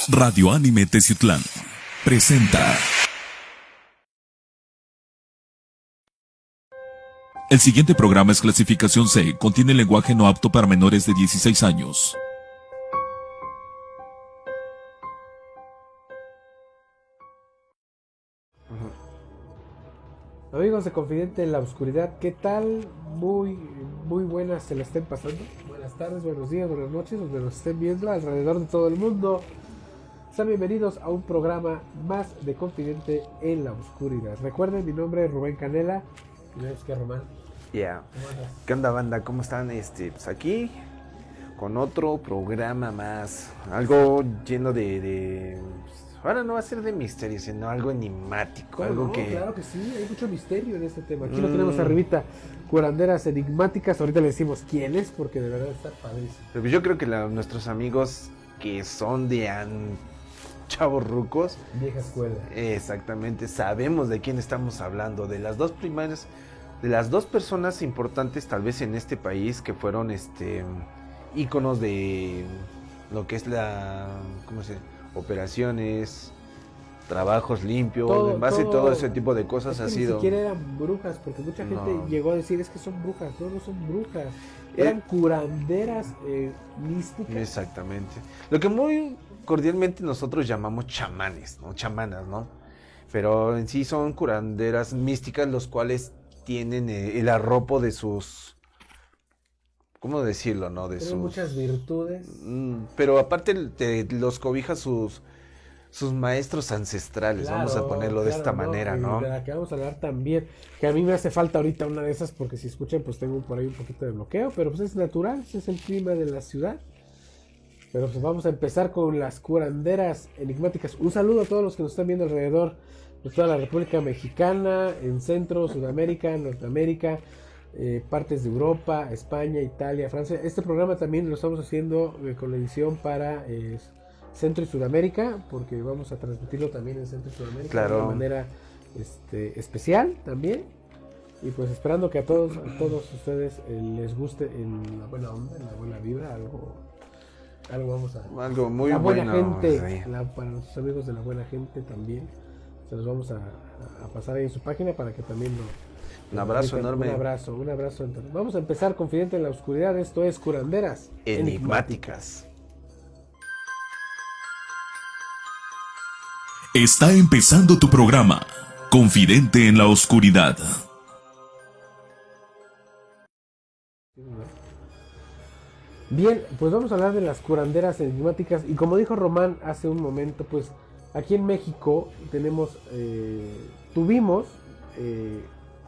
Radio Anime Teciutlán presenta. El siguiente programa es clasificación C, contiene lenguaje no apto para menores de 16 años. Amigos de Confidente en la Oscuridad, ¿qué tal? Muy buenas se la estén pasando. Buenas tardes, buenos días, buenas noches, donde nos estén viendo alrededor de todo el mundo. Sean bienvenidos a un programa más de Confidente en la Oscuridad. Recuerden, mi nombre es Rubén Canela. ¿Ves qué, Román? Yeah. ¿Qué onda, banda? ¿Cómo están? Pues aquí con otro programa más. Algo lleno de ahora no va a ser de misterio, sino algo enigmático. Algo no, que... Claro que sí, hay mucho misterio en este tema. Aquí lo tenemos arribita, curanderas enigmáticas. Ahorita le decimos quién es, porque de verdad está padrísimo. Pero yo creo que nuestros amigos que son de chavos rucos, Vieja escuela. exactamente, sabemos de quién estamos hablando. De las dos primeras, de las dos personas importantes tal vez en este país que fueron íconos de lo que es ¿cómo se dice? Operaciones, trabajos limpios, en base a todo ese tipo de cosas ha sido. Ni siquiera eran brujas, porque mucha gente llegó a decir es que son brujas. No son brujas, eran curanderas místicas. Exactamente. Lo que muy cordialmente nosotros llamamos chamanes, ¿no? Chamanas, ¿no? Pero en sí son curanderas místicas, los cuales tienen el arropo de sus... ¿Cómo decirlo, no? Tienen muchas virtudes. Pero aparte los cobija sus maestros ancestrales, claro, vamos a ponerlo de esta manera, ¿no? De la que vamos a hablar también, que a mí me hace falta ahorita una de esas, porque si escuchan, pues tengo por ahí un poquito de bloqueo, pero pues es natural, ese es el clima de la ciudad. Pero pues vamos a empezar con las curanderas enigmáticas. Un saludo a todos los que nos están viendo alrededor de toda la República Mexicana, en Centro, Sudamérica, Norteamérica, partes de Europa, España, Italia, Francia. Este programa también lo estamos haciendo con la edición para Centro y Sudamérica, porque vamos a transmitirlo también en Centro y Sudamérica, claro, de una manera especial también. Y pues esperando que a todos ustedes les guste en la buena onda, en la buena vibra, algo vamos a... Algo muy la buena bueno, gente, sí. Para nuestros amigos de la buena gente también, se los vamos a pasar ahí en su página para que también un abrazo enorme. Un abrazo. Vamos a empezar Confidente en la Oscuridad. Esto es Curanderas Enigmáticas. Está empezando tu programa, Confidente en la Oscuridad. Bien, pues vamos a hablar de las curanderas enigmáticas. Y como dijo Román hace un momento, pues aquí en México tuvimos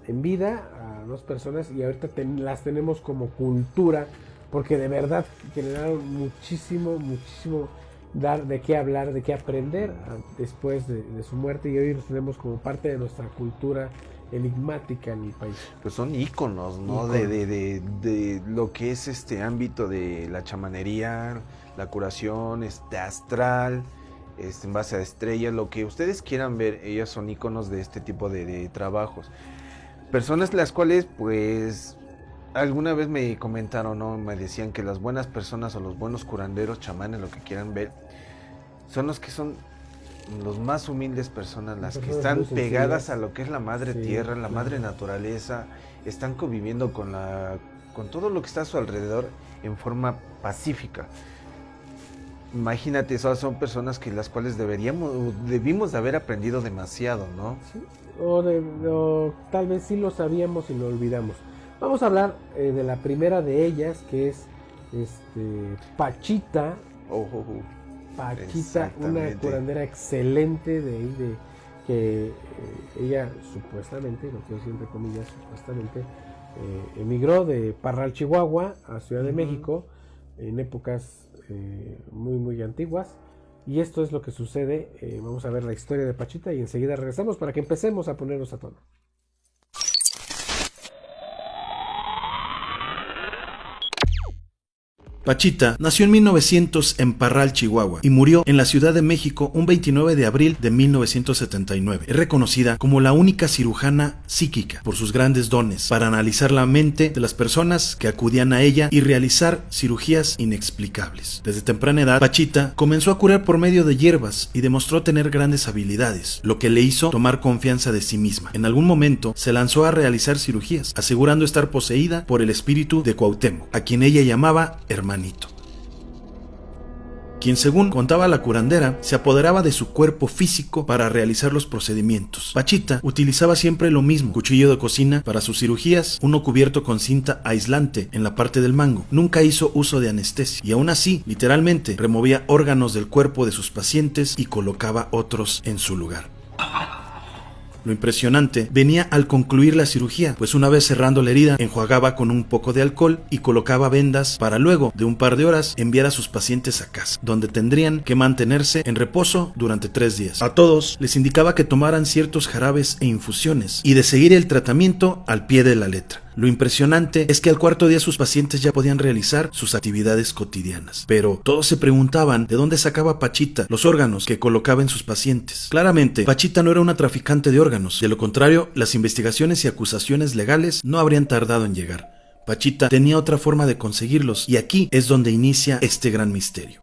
en vida a dos personas y ahorita las tenemos como cultura, porque de verdad generaron muchísimo de qué hablar, de qué aprender después de su muerte, y hoy los tenemos como parte de nuestra cultura enigmática en el país. Pues son íconos, ¿no? De lo que es este ámbito de la chamanería, la curación, astral, en base a estrellas, lo que ustedes quieran ver, ellas son íconos de este tipo de trabajos. Personas las cuales, pues, alguna vez me comentaron, ¿no? Me decían que las buenas personas o los buenos curanderos, chamanes, lo que quieran ver, son los que son los más humildes personas, las que están pegadas a lo que es la madre tierra, la madre naturaleza, están conviviendo con todo lo que está a su alrededor en forma pacífica. Imagínate, esas son personas que las cuales debimos de haber aprendido demasiado, ¿no? Sí, o tal vez sí lo sabíamos y lo olvidamos. Vamos a hablar de la primera de ellas, que es Pachita. Pachita, una curandera excelente que ella supuestamente, lo que yo siempre comillas, supuestamente emigró de Parral, Chihuahua a Ciudad de México en épocas muy antiguas, y esto es lo que sucede. Vamos a ver la historia de Pachita y enseguida regresamos para que empecemos a ponernos a tono. Pachita nació en 1900 en Parral, Chihuahua, y murió en la Ciudad de México un 29 de abril de 1979. Es reconocida como la única cirujana psíquica por sus grandes dones para analizar la mente de las personas que acudían a ella y realizar cirugías inexplicables. Desde temprana edad, Pachita comenzó a curar por medio de hierbas y demostró tener grandes habilidades, lo que le hizo tomar confianza de sí misma. En algún momento se lanzó a realizar cirugías, asegurando estar poseída por el espíritu de Cuauhtémoc, a quien ella llamaba hermanito, quien, según contaba la curandera, se apoderaba de su cuerpo físico para realizar los procedimientos. Pachita utilizaba siempre lo mismo: cuchillo de cocina para sus cirugías, uno cubierto con cinta aislante en la parte del mango. Nunca hizo uso de anestesia y aún así, literalmente, removía órganos del cuerpo de sus pacientes y colocaba otros en su lugar. Lo impresionante venía al concluir la cirugía, pues una vez cerrando la herida, enjuagaba con un poco de alcohol y colocaba vendas para luego, de un par de horas, enviar a sus pacientes a casa, donde tendrían que mantenerse en reposo durante 3 días. A todos les indicaba que tomaran ciertos jarabes e infusiones y de seguir el tratamiento al pie de la letra. Lo impresionante es que al cuarto día sus pacientes ya podían realizar sus actividades cotidianas. Pero todos se preguntaban de dónde sacaba Pachita los órganos que colocaba en sus pacientes. Claramente, Pachita no era una traficante de órganos. De lo contrario, las investigaciones y acusaciones legales no habrían tardado en llegar. Pachita tenía otra forma de conseguirlos, y aquí es donde inicia este gran misterio.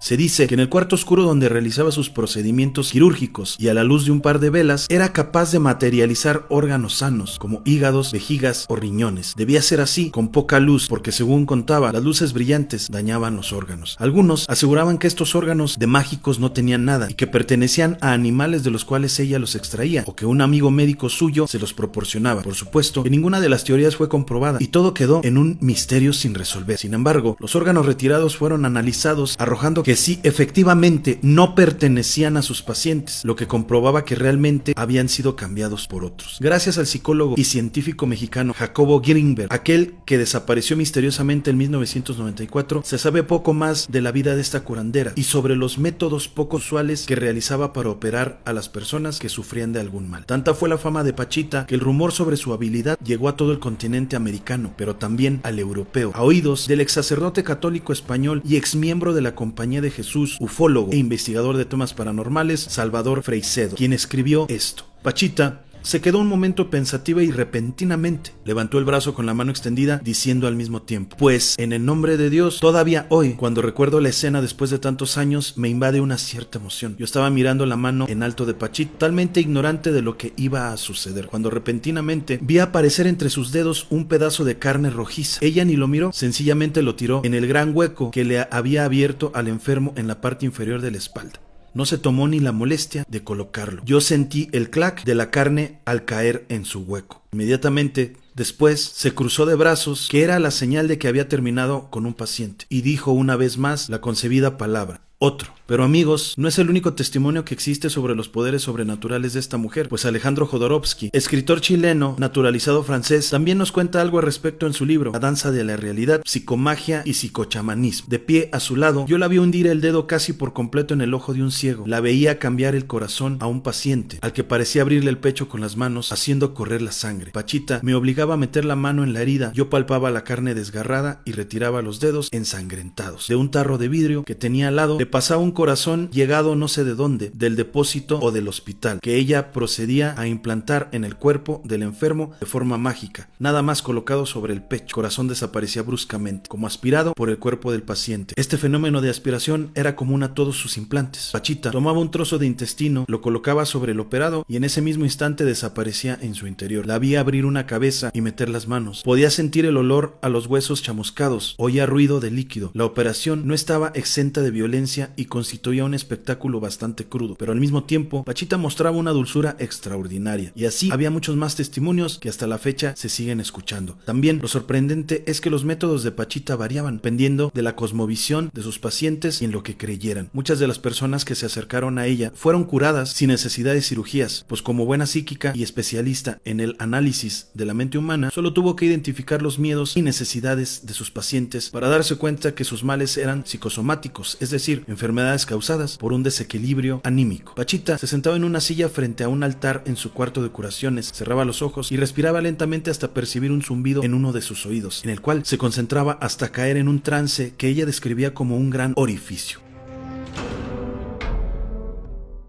Se dice que en el cuarto oscuro donde realizaba sus procedimientos quirúrgicos y a la luz de un par de velas era capaz de materializar órganos sanos como hígados, vejigas o riñones. Debía ser así, con poca luz, porque según contaba, las luces brillantes dañaban los órganos. Algunos aseguraban que estos órganos de mágicos no tenían nada y que pertenecían a animales de los cuales ella los extraía, o que un amigo médico suyo se los proporcionaba. Por supuesto que ninguna de las teorías fue comprobada y todo quedó en un misterio sin resolver. Sin embargo, los órganos retirados fueron analizados, arrojando que sí, efectivamente no pertenecían a sus pacientes, lo que comprobaba que realmente habían sido cambiados por otros. Gracias al psicólogo y científico mexicano Jacobo Grinberg, aquel que desapareció misteriosamente en 1994, se sabe poco más de la vida de esta curandera y sobre los métodos poco usuales que realizaba para operar a las personas que sufrían de algún mal. Tanta fue la fama de Pachita que el rumor sobre su habilidad llegó a todo el continente americano, pero también al europeo, a oídos del ex sacerdote católico español y ex miembro de la Compañía de Jesús, ufólogo e investigador de temas paranormales, Salvador Freixedo, quien escribió esto. Pachita se quedó un momento pensativa y repentinamente levantó el brazo con la mano extendida, diciendo al mismo tiempo: pues en el nombre de Dios, todavía hoy, cuando recuerdo la escena después de tantos años, me invade una cierta emoción. Yo estaba mirando la mano en alto de Pachita, totalmente ignorante de lo que iba a suceder, cuando repentinamente vi aparecer entre sus dedos un pedazo de carne rojiza. Ella ni lo miró, sencillamente lo tiró en el gran hueco que le había abierto al enfermo en la parte inferior de la espalda. No se tomó ni la molestia de colocarlo. Yo sentí el clac de la carne al caer en su hueco. Inmediatamente después se cruzó de brazos, que era la señal de que había terminado con un paciente, y dijo una vez más la concebida palabra: otro. Pero amigos, no es el único testimonio que existe sobre los poderes sobrenaturales de esta mujer, pues Alejandro Jodorowsky, escritor chileno naturalizado francés, también nos cuenta algo al respecto en su libro La danza de la realidad, psicomagia y psicochamanismo. De pie a su lado, yo la vi hundir el dedo casi por completo en el ojo de un ciego. La veía cambiar el corazón a un paciente, al que parecía abrirle el pecho con las manos, haciendo correr la sangre. Pachita me obligaba a meter la mano en la herida. Yo palpaba la carne desgarrada y retiraba los dedos ensangrentados. De un tarro de vidrio que tenía al lado, le pasaba un corazón llegado no sé de dónde, del depósito o del hospital, que ella procedía a implantar en el cuerpo del enfermo de forma mágica. Nada más colocado sobre el pecho, el corazón desaparecía bruscamente, como aspirado por el cuerpo del paciente. Este fenómeno de aspiración era común a todos sus implantes. Pachita tomaba un trozo de intestino, lo colocaba sobre el operado y en ese mismo instante desaparecía en su interior. La vi abrir una cabeza y meter las manos. Podía sentir el olor a los huesos chamuscados, oía ruido de líquido. La operación no estaba exenta de violencia y constituía un espectáculo bastante crudo, pero al mismo tiempo Pachita mostraba una dulzura extraordinaria, y así había muchos más testimonios que hasta la fecha se siguen escuchando. También lo sorprendente es que los métodos de Pachita variaban dependiendo de la cosmovisión de sus pacientes y en lo que creyeran. Muchas de las personas que se acercaron a ella fueron curadas sin necesidad de cirugías, pues como buena psíquica y especialista en el análisis de la mente humana, solo tuvo que identificar los miedos y necesidades de sus pacientes para darse cuenta que sus males eran psicosomáticos, es decir, enfermedades enfermedades causadas por un desequilibrio anímico. Pachita se sentaba en una silla frente a un altar en su cuarto de curaciones, cerraba los ojos y respiraba lentamente hasta percibir un zumbido en uno de sus oídos, en el cual se concentraba hasta caer en un trance que ella describía como un gran orificio.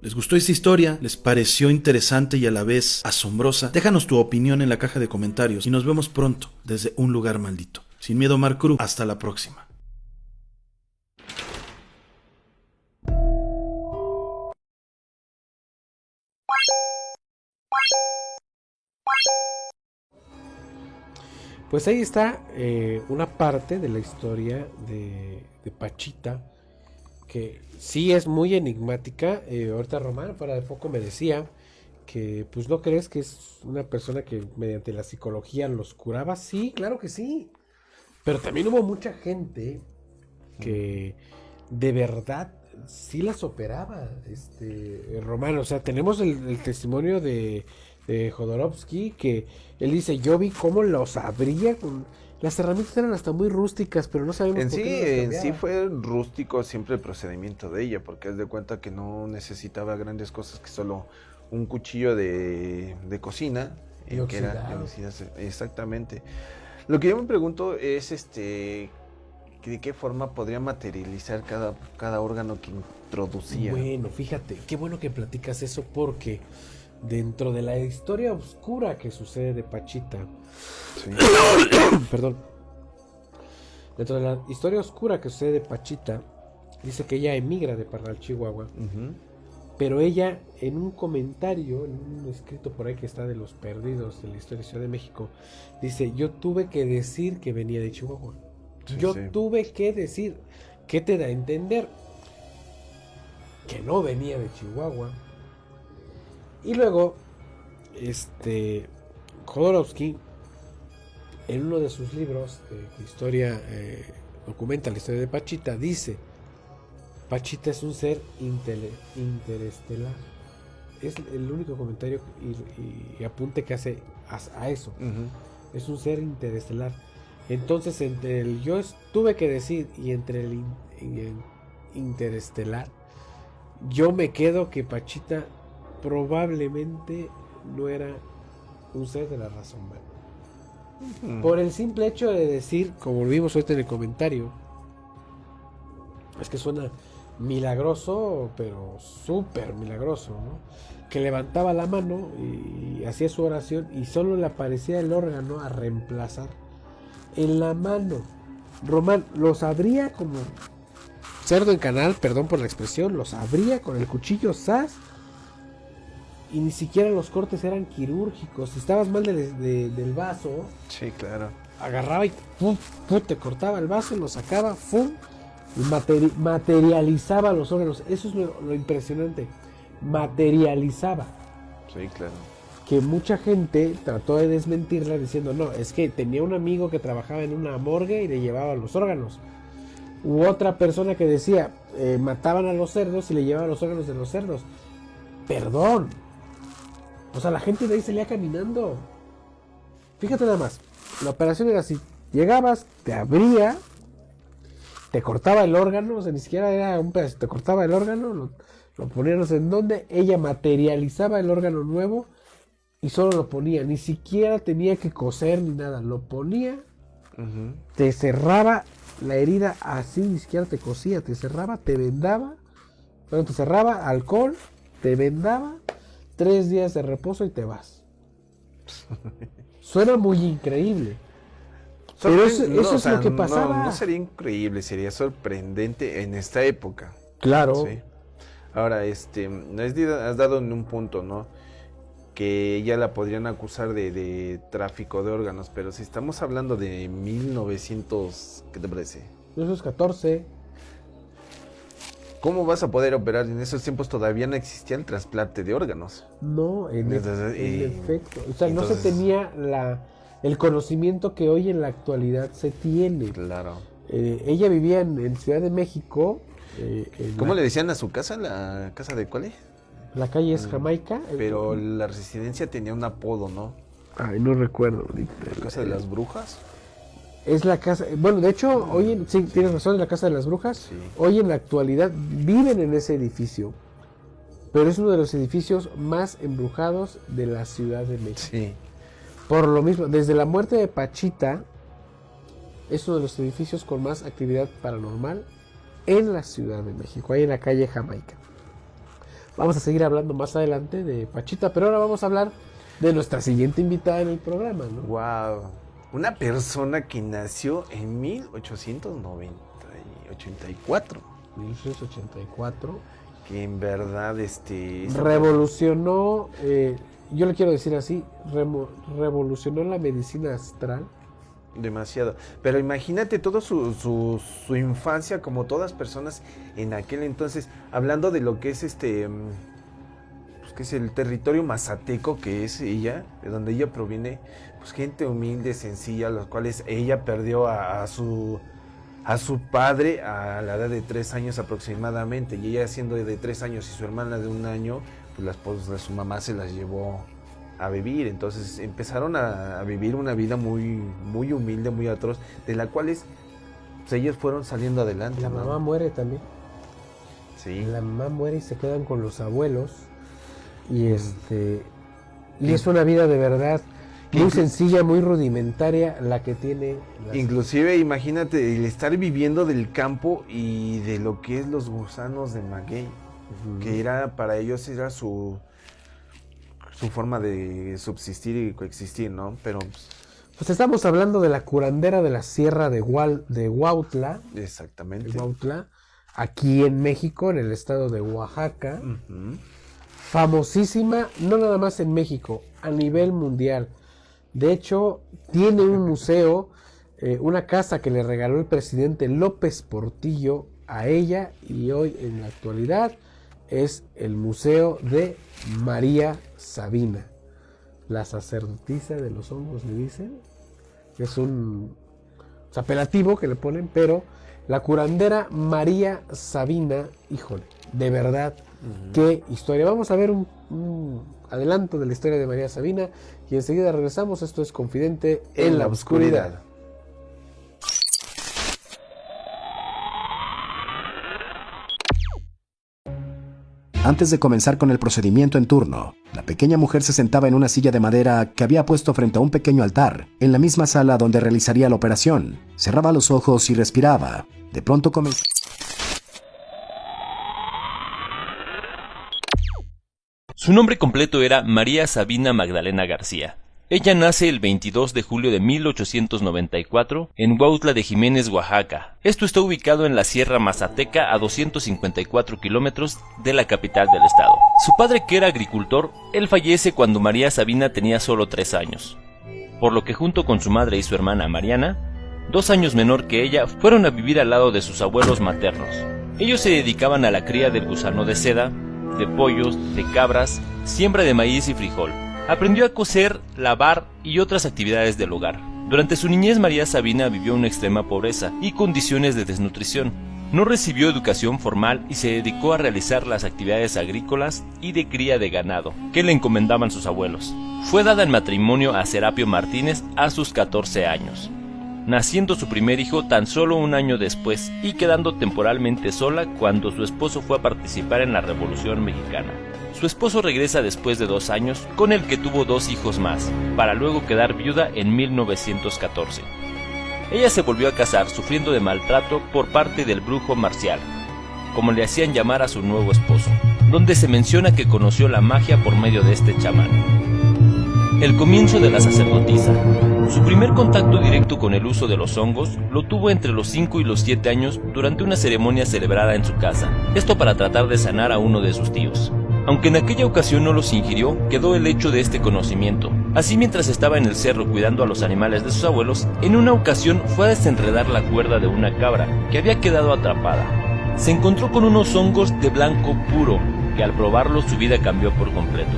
¿Les gustó esta historia? ¿Les pareció interesante y a la vez asombrosa? Déjanos tu opinión en la caja de comentarios y nos vemos pronto desde un lugar maldito. Sin miedo, Mark Cruz. Hasta la próxima. Pues ahí está una parte de la historia de Pachita, que sí es muy enigmática. Ahorita Román, fuera de foco, me decía que pues no crees que es una persona que mediante la psicología los curaba. Sí, claro que sí. Pero también hubo mucha gente que de verdad sí las operaba, Román. O sea, tenemos el testimonio de Jodorowsky, que él dice, yo vi cómo los abría con... Las herramientas eran hasta muy rústicas, pero no sabemos por qué En sí fue rústico siempre el procedimiento de ella, porque haz de cuenta que no necesitaba grandes cosas, que solo un cuchillo de cocina, Y que era oxidado. exactamente. Lo que yo me pregunto es de qué forma podría materializar cada órgano que introducía. Bueno, fíjate, qué bueno que platicas eso, porque dentro de la historia oscura que sucede de Pachita, Sí. perdón, dentro de la historia oscura que sucede de Pachita, dice que ella emigra de Parral, Chihuahua, Ujú. pero ella en un comentario, en un escrito por ahí que está de los perdidos de la historia de Ciudad de México, dice, yo tuve que decir que venía de Chihuahua. Sí, Yo sí. tuve que decir. ¿Qué te da a entender? Que no venía de Chihuahua. Y luego, Jodorowsky, en uno de sus libros de historia, documenta la historia de Pachita, dice, Pachita es un ser interestelar. Es el único comentario y apunte que hace a eso. Ujú. Es un ser interestelar. Entonces, entre el yo tuve que decir y entre el interestelar, yo me quedo que Pachita probablemente no era un ser de la razón humana. Ujú. Por el simple hecho de decir, como vimos ahorita en el comentario, es que suena milagroso, pero súper milagroso, ¿no? Que levantaba la mano y hacía su oración y solo le aparecía el órgano a reemplazar en la mano. Román los abría como cerdo en canal, perdón por la expresión, los abría con el cuchillo sas y ni siquiera los cortes eran quirúrgicos. Si estabas mal del vaso, Sí, claro. agarraba y pum, pum, te cortaba el vaso, lo sacaba, pum, y materializaba los órganos. Eso es lo impresionante. Materializaba. Sí, claro. Que mucha gente trató de desmentirla diciendo, no, es que tenía un amigo que trabajaba en una morgue y le llevaba los órganos. U otra persona que decía, mataban a los cerdos y le llevaban los órganos de los cerdos. Perdón. O sea, la gente de ahí salía caminando. Fíjate nada más. La operación era así. Llegabas, te abría, te cortaba el órgano, o sea, ni siquiera era un pedazo, te cortaba el órgano, lo ponía no sé en dónde, ella materializaba el órgano nuevo y solo lo ponía, ni siquiera tenía que coser ni nada, lo ponía, Ujú. te cerraba la herida así, ni siquiera te cosía, te cerraba, te vendaba, bueno, te cerraba, alcohol, te vendaba, 3 días de reposo y te vas. Suena muy increíble. Pero eso o es sea, lo que pasaba. No sería increíble, sería sorprendente en esta época. Claro. Sí. Ahora, has dado en un punto, ¿no? Que ya la podrían acusar de tráfico de órganos, pero si estamos hablando de 1900, ¿qué te parece? Esos 14. ¿Cómo vas a poder operar? En esos tiempos todavía no existía el trasplante de órganos. No, en Entonces, efecto. O sea, no entonces- se tenía el conocimiento que hoy en la actualidad se tiene. Claro. Ella vivía en Ciudad de México. ¿Cómo le decían a su casa? ¿La casa de cuál es? La calle es Jamaica. Pero la residencia tenía un apodo, ¿no? Ay, no recuerdo ahorita. ¿La casa de las brujas? Es la casa, bueno, de hecho, sí, tienes razón, es la casa de las brujas. Sí. Hoy en la actualidad viven en ese edificio, pero es uno de los edificios más embrujados de la Ciudad de México. Sí. Por lo mismo, desde la muerte de Pachita, es uno de los edificios con más actividad paranormal en la Ciudad de México, ahí en la calle Jamaica. Vamos a seguir hablando más adelante de Pachita, pero ahora vamos a hablar de nuestra siguiente invitada en el programa, ¿no? Wow. Una persona que nació en 1884. 1884. Que en verdad Revolucionó, yo le quiero decir así, revolucionó la medicina astral. demasiado. Pero imagínate toda su infancia, como todas personas en aquel entonces, hablando de lo que es pues que es el territorio mazateco, que es ella, de donde ella proviene, pues gente humilde, sencilla, los cuales ella perdió a su padre a la edad de 3 años aproximadamente, y ella siendo de 3 años y su hermana de 1 año, pues la esposa de su mamá se las llevó a vivir. Entonces empezaron a vivir una vida muy, muy humilde, muy atroz, de la cual pues, ellos fueron saliendo adelante. La ¿no? mamá muere también. Sí. La mamá muere y se quedan con los abuelos. Y y es una vida de verdad muy sencilla, muy rudimentaria la que tiene. Inclusive imagínate el estar viviendo del campo y de lo que es los gusanos de maguey, que era para ellos era su forma de subsistir y coexistir, ¿no? Pero pues estamos hablando de la curandera de la Sierra de Huautla. exactamente. De Huautla, aquí en México, en el estado de Oaxaca. Famosísima, no nada más en México, a nivel mundial. De hecho, tiene un museo, una casa que le regaló el presidente López Portillo a ella, y hoy en la actualidad es el Museo de María Sabina, la sacerdotisa de los hongos, le dicen. Es un apelativo que le ponen, pero la curandera María Sabina, híjole, de verdad, qué historia. Vamos a ver un adelanto de la historia de María Sabina y enseguida regresamos. Esto es Confidente en la Oscuridad. Antes de comenzar con el procedimiento en turno, la pequeña mujer se sentaba en una silla de madera que había puesto frente a un pequeño altar, en la misma sala donde realizaría la operación. Cerraba los ojos y respiraba. De pronto comenzó. Su nombre completo era María Sabina Magdalena García. Ella nace el 22 de julio de 1894 en Huautla de Jiménez, Oaxaca. Esto está ubicado en la Sierra Mazateca a 254 kilómetros de la capital del estado. Su padre, que era agricultor, él fallece cuando María Sabina tenía solo 3 años, por lo que junto con su madre y su hermana Mariana, 2 años menor que ella, fueron a vivir al lado de sus abuelos maternos. Ellos se dedicaban a la cría del gusano de seda, de pollos, de cabras, siembra de maíz y frijol. Aprendió a coser, lavar y otras actividades del hogar. Durante su niñez, María Sabina vivió una extrema pobreza y condiciones de desnutrición. No recibió educación formal y se dedicó a realizar las actividades agrícolas y de cría de ganado que le encomendaban sus abuelos. Fue dada en matrimonio a Serapio Martínez a sus 14 años, naciendo su primer hijo tan solo 1 año después y quedando temporalmente sola cuando su esposo fue a participar en la Revolución Mexicana. Su esposo regresa después de 2 años, con el que tuvo 2 hijos más, para luego quedar viuda en 1914. Ella se volvió a casar sufriendo de maltrato por parte del brujo Marcial, como le hacían llamar a su nuevo esposo, donde se menciona que conoció la magia por medio de este chamán. El comienzo de la sacerdotisa. Su primer contacto directo con el uso de los hongos lo tuvo entre los 5 y los 7 años durante una ceremonia celebrada en su casa, esto para tratar de sanar a uno de sus tíos. Aunque en aquella ocasión no los ingirió, quedó el hecho de este conocimiento. Así, mientras estaba en el cerro cuidando a los animales de sus abuelos, en una ocasión fue a desenredar la cuerda de una cabra que había quedado atrapada. Se encontró con unos hongos de blanco puro, que al probarlos su vida cambió por completo,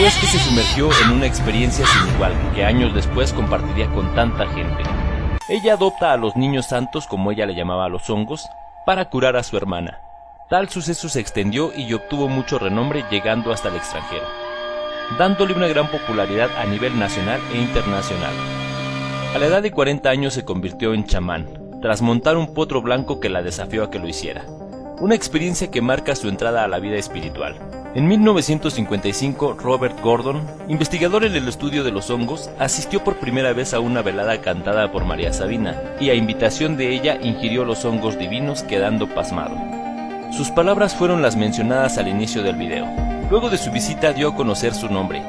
pues que se sumergió en una experiencia sin igual, que años después compartiría con tanta gente. Ella adopta a los niños santos, como ella le llamaba a los hongos, para curar a su hermana. Tal suceso se extendió y obtuvo mucho renombre, llegando hasta el extranjero, dándole una gran popularidad a nivel nacional e internacional. A la edad de 40 años se convirtió en chamán, tras montar un potro blanco que la desafió a que lo hiciera. Una experiencia que marca su entrada a la vida espiritual. En 1955, Robert Gordon, investigador en el estudio de los hongos, asistió por primera vez a una velada cantada por María Sabina, y a invitación de ella ingirió los hongos divinos, quedando pasmado. Sus palabras fueron las mencionadas al inicio del video. Luego de su visita dio a conocer su nombre,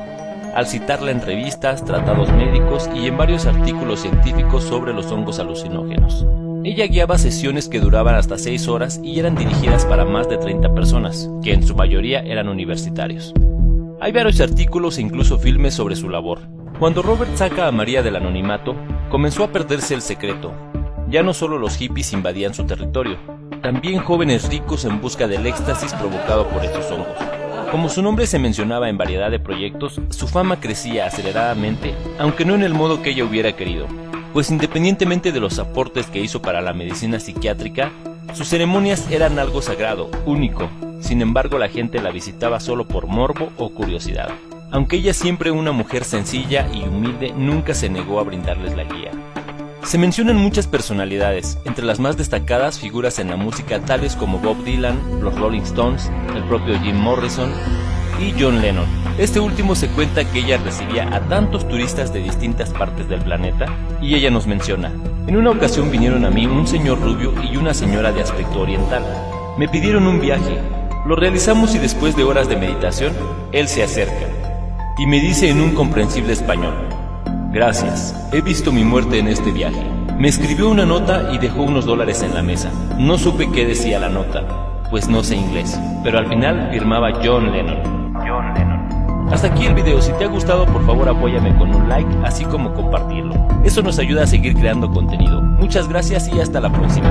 al citarla en revistas, tratados médicos y en varios artículos científicos sobre los hongos alucinógenos. Ella guiaba sesiones que duraban hasta 6 horas y eran dirigidas para más de 30 personas, que en su mayoría eran universitarios. Hay varios artículos e incluso filmes sobre su labor. Cuando Robert saca a María del anonimato, comenzó a perderse el secreto. Ya no solo los hippies invadían su territorio, también jóvenes ricos en busca del éxtasis provocado por estos hongos. Como su nombre se mencionaba en variedad de proyectos, su fama crecía aceleradamente, aunque no en el modo que ella hubiera querido. Pues independientemente de los aportes que hizo para la medicina psiquiátrica, sus ceremonias eran algo sagrado, único. Sin embargo, la gente la visitaba solo por morbo o curiosidad. Aunque ella, siempre una mujer sencilla y humilde, nunca se negó a brindarles la guía. Se mencionan muchas personalidades, entre las más destacadas figuras en la música tales como Bob Dylan, los Rolling Stones, el propio Jim Morrison y John Lennon. Este último se cuenta que ella recibía a tantos turistas de distintas partes del planeta, y ella nos menciona: en una ocasión vinieron a mí un señor rubio y una señora de aspecto oriental. Me pidieron un viaje, lo realizamos y después de horas de meditación, él se acerca y me dice en un comprensible español: gracias, he visto mi muerte en este viaje. Me escribió una nota y dejó unos $, en la mesa. No supe qué decía la nota, pues no sé inglés, pero al final firmaba John Lennon. Hasta aquí el video. Si te ha gustado, por favor apóyame con un like, así como compartirlo. Eso nos ayuda a seguir creando contenido. Muchas gracias y hasta la próxima.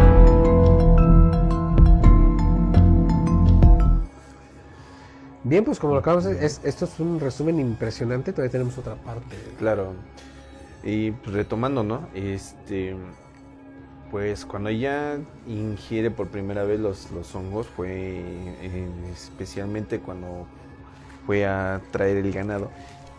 Bien, pues como lo acabamos de decir, esto es un resumen impresionante. Todavía tenemos otra parte. Claro. Y pues, retomando, ¿no? Pues cuando ella ingiere por primera vez los hongos fue especialmente cuando fue a traer el ganado,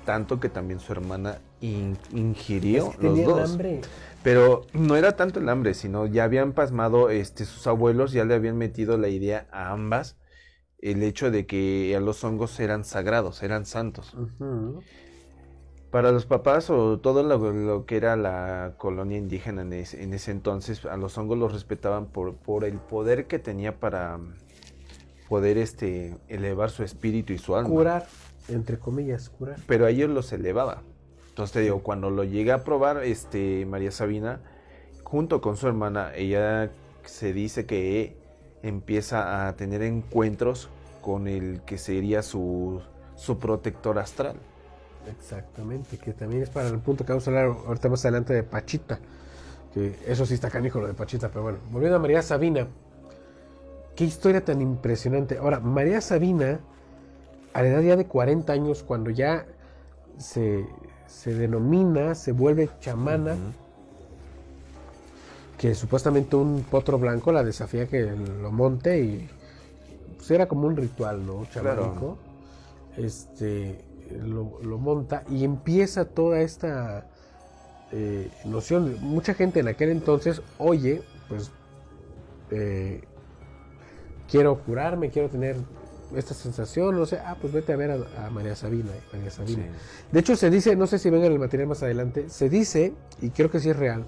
tanto que también su hermana ingirió los dos. Hambre. Pero no era tanto el hambre, sino ya habían pasmado, sus abuelos ya le habían metido la idea a ambas, el hecho de que los hongos eran sagrados, eran santos. Uh-huh. Para los papás o todo lo que era la colonia indígena en ese entonces, a los hongos los respetaban por el poder que tenía para poder elevar su espíritu y su alma. Curar, entre comillas, curar. Pero a ellos los elevaba. Entonces te digo, cuando lo llega a probar María Sabina, junto con su hermana, ella se dice que empieza a tener encuentros con el que sería su protector astral. Exactamente, que también es para el punto que vamos a hablar ahorita más adelante de Pachita, que eso sí está canijo lo de Pachita, pero bueno, volviendo a María Sabina, qué historia tan impresionante. Ahora, María Sabina, a la edad ya de 40 años, cuando ya se denomina, se vuelve chamana, que supuestamente un potro blanco la desafía que lo monte y pues era como un ritual, ¿no? Chamánico. Claro. Lo monta y empieza toda esta noción. Mucha gente en aquel entonces, oye, pues quiero curarme, quiero tener esta sensación, no sé, pues vete a ver a María Sabina. Sí. De hecho se dice, no sé si venga en el material más adelante, se dice, y creo que sí es real,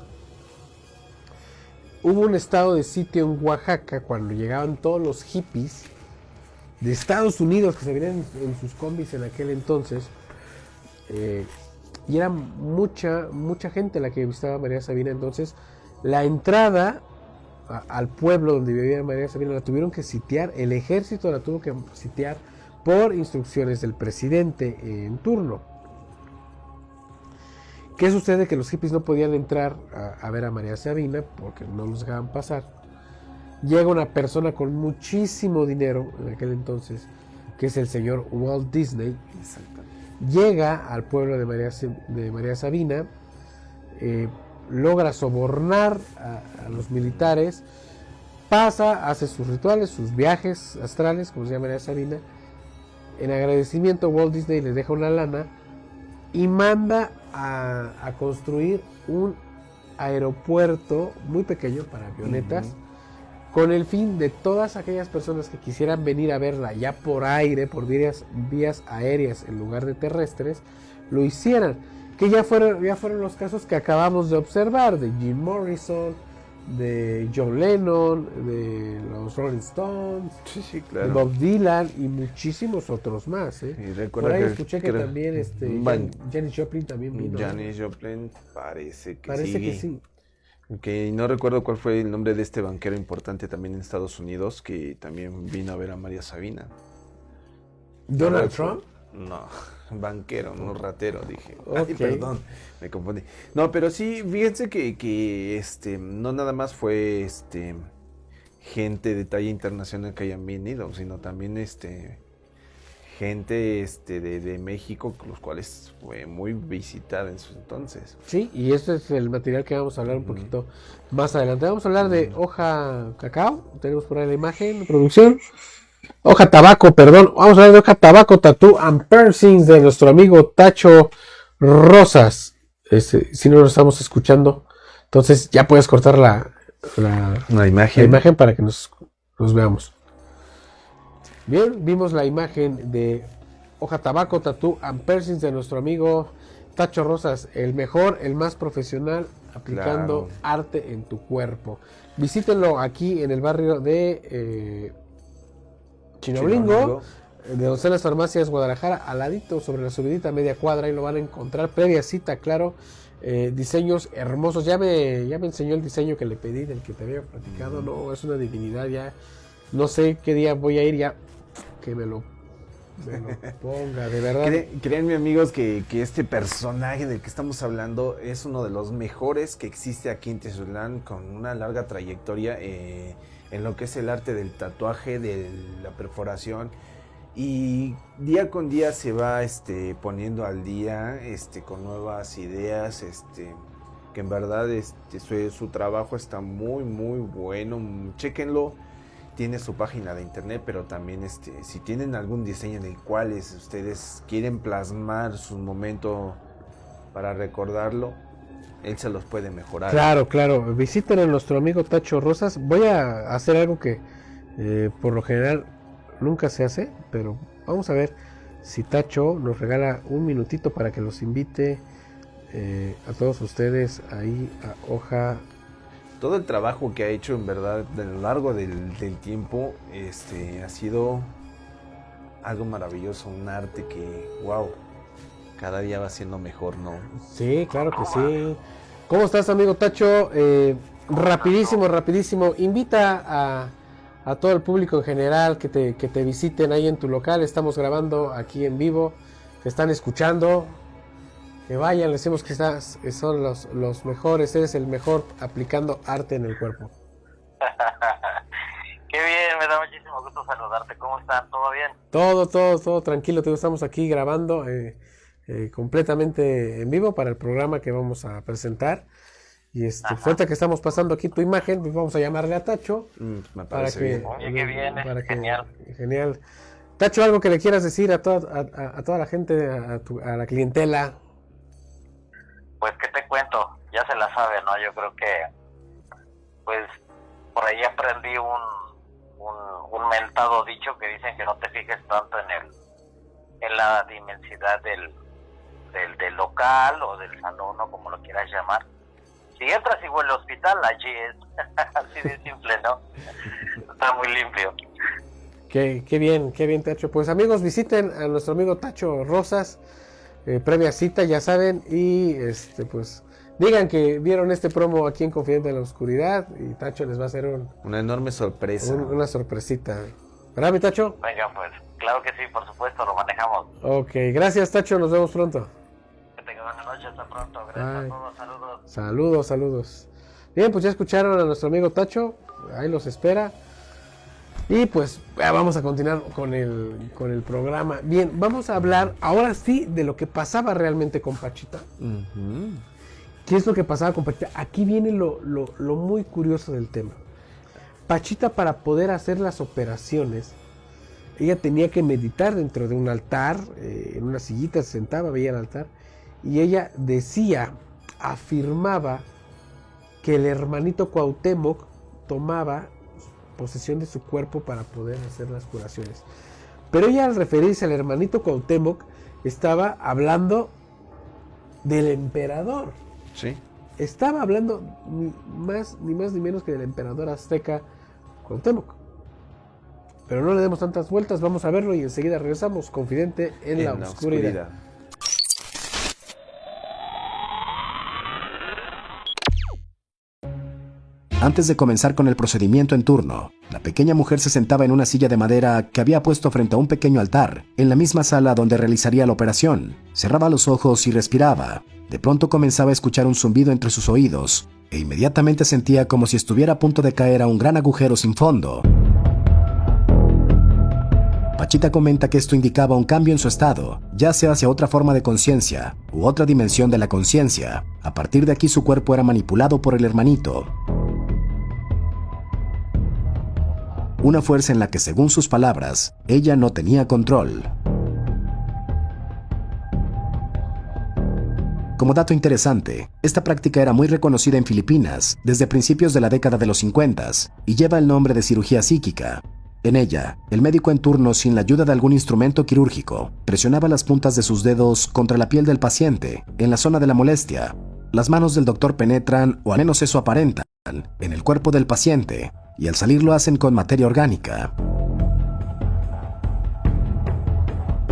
hubo un estado de sitio en Oaxaca cuando llegaban todos los hippies de Estados Unidos que se venían en sus combis en aquel entonces, y era mucha gente la que visitaba a María Sabina. Entonces la entrada al pueblo donde vivía María Sabina la tuvieron que sitiar, el ejército la tuvo que sitiar por instrucciones del presidente en turno. ¿Qué sucede? Que los hippies no podían entrar a ver a María Sabina porque no los dejaban pasar. Llega una persona con muchísimo dinero en aquel entonces, que es el señor Walt Disney. Llega al pueblo de María Sabina, logra sobornar a los militares, pasa, hace sus rituales, sus viajes astrales, como se llama María Sabina. En agradecimiento, Walt Disney le deja una lana y manda a construir un aeropuerto muy pequeño para avionetas, con el fin de todas aquellas personas que quisieran venir a verla ya por aire, por vías aéreas en lugar de terrestres, lo hicieran. Que ya fueron los casos que acabamos de observar, de Jim Morrison, de John Lennon, de los Rolling Stones, Sí, de claro. Bob Dylan y muchísimos otros más. Y Por recuerda ahí escuché que también Janis Joplin también vino. Janis Joplin parece que Parece sí. que sí. Que no recuerdo cuál fue el nombre de este banquero importante también en Estados Unidos que también vino a ver a María Sabina. ¿Donald No, Trump? No, banquero, no ratero, dije. Ok. Ay, perdón, me confundí. No, pero sí, fíjense que no nada más fue gente de talla internacional que hayan venido, sino también gente de México, los cuales fue muy visitada en su entonces. Sí, y este es el material que vamos a hablar un poquito más adelante. Vamos a hablar de hoja cacao. Tenemos por ahí la imagen de producción. Hoja tabaco, perdón. Vamos a hablar de hoja tabaco, tattoo and piercings de nuestro amigo Tacho Rosas. Si no lo estamos escuchando, entonces ya puedes cortar la imagen para que nos veamos. Bien, vimos la imagen de hoja tabaco, tattoo and piercings de nuestro amigo Tacho Rosas, el mejor, el más profesional aplicando arte en tu cuerpo. Visítenlo aquí en el barrio de Chinoblingo, de donde están las farmacias Guadalajara, al ladito sobre la subidita media cuadra, y lo van a encontrar, previa cita, claro. Diseños hermosos. Ya me enseñó el diseño que le pedí, del que te había platicado. No, es una divinidad. Ya no sé qué día voy a ir, ya que me lo ponga, de verdad. Créanme, amigos, que este personaje del que estamos hablando es uno de los mejores que existe aquí en Tezutlán, con una larga trayectoria en lo que es el arte del tatuaje, de la perforación, y día con día se va poniendo al día con nuevas ideas, que en verdad su trabajo está muy muy bueno. Chéquenlo. Tiene su página de internet, pero también si tienen algún diseño en el cual ustedes quieren plasmar su momento para recordarlo, él se los puede mejorar. Claro. Visiten a nuestro amigo Tacho Rosas. Voy a hacer algo que por lo general nunca se hace, pero vamos a ver si Tacho nos regala un minutito para que los invite a todos ustedes ahí a hoja. Todo el trabajo que ha hecho, en verdad, a lo largo del tiempo, ha sido algo maravilloso, un arte que, wow, cada día va siendo mejor, ¿no? Sí, claro que sí. ¿Cómo estás, amigo Tacho? Rapidísimo. Invita a todo el público en general que te visiten ahí en tu local. Estamos grabando aquí en vivo. Te están escuchando. Que vayan, les decimos que son los mejores, eres el mejor aplicando arte en el cuerpo. Qué bien, me da muchísimo gusto saludarte. ¿Cómo están? ¿Todo bien? Todo tranquilo, estamos aquí grabando completamente en vivo para el programa que vamos a presentar. Y suelta que estamos pasando aquí tu imagen, pues vamos a llamarle a Tacho. Me parece bien. Oye, qué bien, genial. Tacho, algo que le quieras decir a toda la gente, a la clientela. Pues, ¿qué te cuento? Ya se la sabe, ¿no? Yo creo que, pues, por ahí aprendí un mentado dicho que dicen que no te fijes tanto en la dimensidad del local o del salón, o como lo quieras llamar. Si entras y huele hospital, allí es. Así de simple, ¿no? Está muy limpio. Qué bien, Tacho. Pues, amigos, visiten a nuestro amigo Tacho Rosas. Previa cita, ya saben, y pues digan que vieron este promo aquí en Confidente de la Oscuridad, y Tacho les va a hacer una enorme sorpresa. Una sorpresita. ¿Verdad, mi Tacho? Venga, pues, claro que sí, por supuesto, lo manejamos. Ok, gracias, Tacho, nos vemos pronto. Que tengan buena noche, hasta pronto. Gracias a todos, saludos. Bien, pues ya escucharon a nuestro amigo Tacho, ahí los espera. Y pues vamos a continuar con el programa. Bien, vamos a hablar ahora sí de lo que pasaba realmente con Pachita. ¿Qué es lo que pasaba con Pachita? Aquí viene lo muy curioso del tema. Pachita, para poder hacer las operaciones, ella tenía que meditar dentro de un altar, en una sillita se sentaba, veía el altar, y ella afirmaba que el hermanito Cuauhtémoc tomaba posesión de su cuerpo para poder hacer las curaciones. Pero ella, al referirse al hermanito Cuauhtémoc, estaba hablando del emperador. Sí. Estaba hablando ni más ni menos que del emperador azteca Cuauhtémoc. Pero no le demos tantas vueltas, vamos a verlo y enseguida regresamos. Confidente en la oscuridad. Antes de comenzar con el procedimiento en turno, la pequeña mujer se sentaba en una silla de madera que había puesto frente a un pequeño altar, en la misma sala donde realizaría la operación. Cerraba los ojos y respiraba. De pronto comenzaba a escuchar un zumbido entre sus oídos, e inmediatamente sentía como si estuviera a punto de caer a un gran agujero sin fondo. Pachita comenta que esto indicaba un cambio en su estado, ya sea hacia otra forma de conciencia u otra dimensión de la conciencia. A partir de aquí su cuerpo era manipulado por el hermanito. Una fuerza en la que, según sus palabras, ella no tenía control. Como dato interesante, esta práctica era muy reconocida en Filipinas desde principios de la década de los 50 y lleva el nombre de cirugía psíquica. En ella, el médico en turno, sin la ayuda de algún instrumento quirúrgico, presionaba las puntas de sus dedos contra la piel del paciente, en la zona de la molestia. Las manos del doctor penetran, o al menos eso aparentan, en el cuerpo del paciente, y al salir lo hacen con materia orgánica.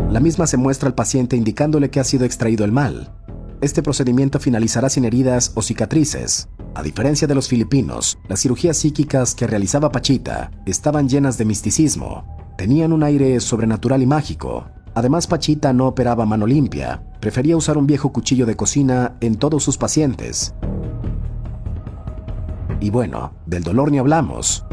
La misma se muestra al paciente indicándole que ha sido extraído el mal. Este procedimiento finalizará sin heridas o cicatrices. A diferencia de los filipinos, las cirugías psíquicas que realizaba Pachita estaban llenas de misticismo. Tenían un aire sobrenatural y mágico. Además, Pachita no operaba a mano limpia. Prefería usar un viejo cuchillo de cocina en todos sus pacientes. Y bueno, del dolor ni hablamos.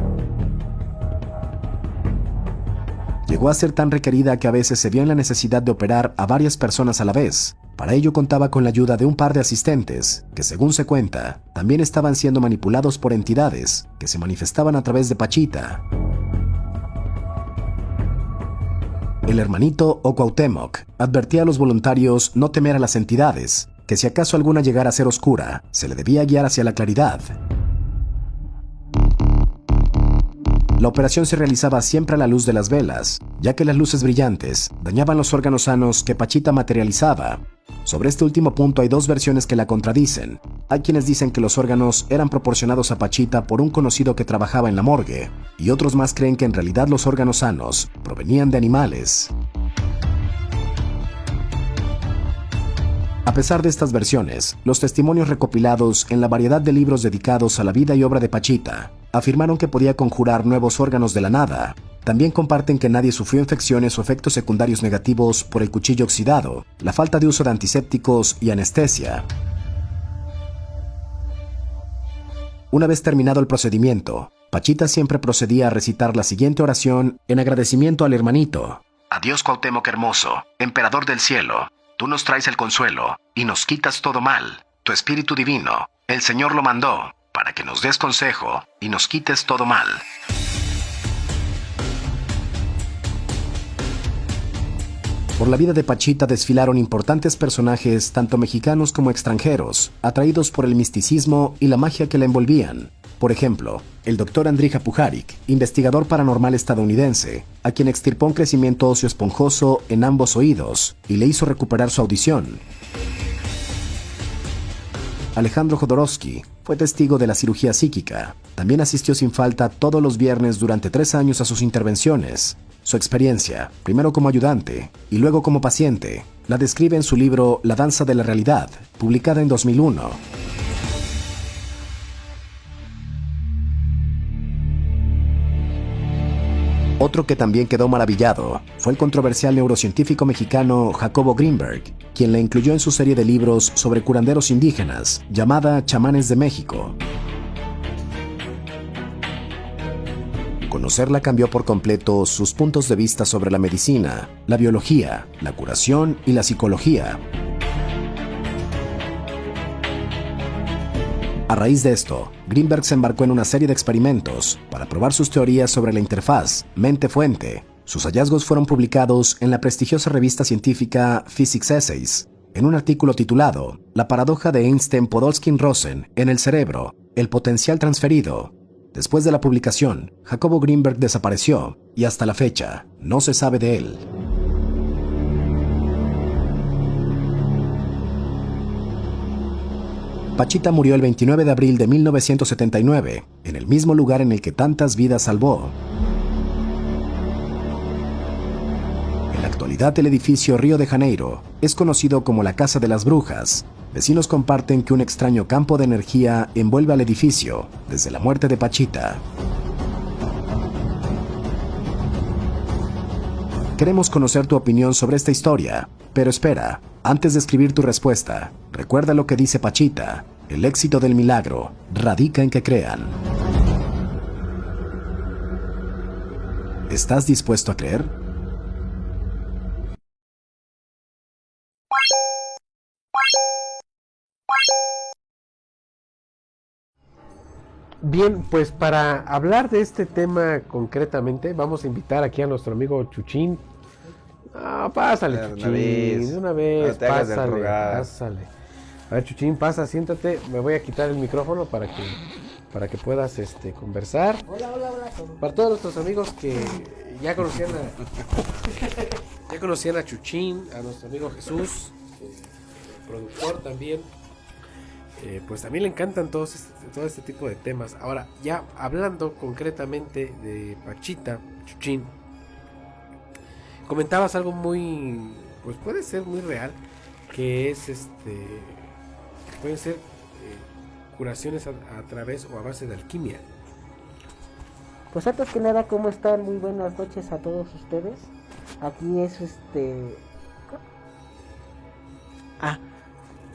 Llegó a ser tan requerida que a veces se vio en la necesidad de operar a varias personas a la vez. Para ello contaba con la ayuda de un par de asistentes, que según se cuenta, también estaban siendo manipulados por entidades que se manifestaban a través de Pachita. El hermanito o Cuauhtémoc advertía a los voluntarios no temer a las entidades, que si acaso alguna llegara a ser oscura, se le debía guiar hacia la claridad. La operación se realizaba siempre a la luz de las velas, ya que las luces brillantes dañaban los órganos sanos que Pachita materializaba. Sobre este último punto hay dos versiones que la contradicen. Hay quienes dicen que los órganos eran proporcionados a Pachita por un conocido que trabajaba en la morgue, y otros más creen que en realidad los órganos sanos provenían de animales. A pesar de estas versiones, los testimonios recopilados en la variedad de libros dedicados a la vida y obra de Pachita afirmaron que podía conjurar nuevos órganos de la nada. También comparten que nadie sufrió infecciones o efectos secundarios negativos por el cuchillo oxidado, la falta de uso de antisépticos y anestesia. Una vez terminado el procedimiento, Pachita siempre procedía a recitar la siguiente oración en agradecimiento al hermanito. Adiós, Cuauhtémoc hermoso, emperador del cielo. Tú nos traes el consuelo y nos quitas todo mal. Tu espíritu divino, el Señor lo mandó para que nos des consejo y nos quites todo mal. Por la vida de Pachita desfilaron importantes personajes, tanto mexicanos como extranjeros, atraídos por el misticismo y la magia que la envolvían. Por ejemplo, el Dr. Andrija Pujárik, investigador paranormal estadounidense, a quien extirpó un crecimiento óseo esponjoso en ambos oídos y le hizo recuperar su audición. Alejandro Jodorowsky fue testigo de la cirugía psíquica. También asistió sin falta todos los viernes durante 3 años a sus intervenciones. Su experiencia, primero como ayudante y luego como paciente, la describe en su libro La danza de la realidad, publicada en 2001. Otro que también quedó maravillado fue el controversial neurocientífico mexicano Jacobo Greenberg, quien la incluyó en su serie de libros sobre curanderos indígenas, llamada Chamanes de México. Conocerla cambió por completo sus puntos de vista sobre la medicina, la biología, la curación y la psicología. A raíz de esto, Greenberg se embarcó en una serie de experimentos para probar sus teorías sobre la interfaz mente-fuente. Sus hallazgos fueron publicados en la prestigiosa revista científica Physics Essays, en un artículo titulado La paradoja de Einstein-Podolsky-Rosen en el cerebro. El potencial transferido. Después de la publicación, Jacobo Greenberg desapareció y hasta la fecha no se sabe de él. Pachita murió el 29 de abril de 1979, en el mismo lugar en el que tantas vidas salvó. En la actualidad, el edificio Río de Janeiro es conocido como la Casa de las Brujas. Vecinos comparten que un extraño campo de energía envuelve al edificio desde la muerte de Pachita. Queremos conocer tu opinión sobre esta historia, pero espera, antes de escribir tu respuesta, recuerda lo que dice Pachita: el éxito del milagro radica en que crean. ¿Estás dispuesto a creer? Bien, pues para hablar de este tema concretamente, vamos a invitar aquí a nuestro amigo Chuchín. Ah, pásale, Chuchín, de una vez, No te hagas del pásale, rogar. pásale. A ver, Chuchín, pasa, siéntate, me voy a quitar el micrófono para que puedas conversar. Hola. Para todos nuestros amigos que ya conocían a Chuchín, a nuestro amigo Jesús, productor también, pues también le encantan todo este tipo de temas. Ahora, ya hablando concretamente de Pachita, Chuchín, comentabas algo muy, pues puede ser muy real, que es pueden ser curaciones a través o a base de alquimia. Pues antes que nada, ¿cómo están? Muy buenas noches a todos ustedes. Aquí es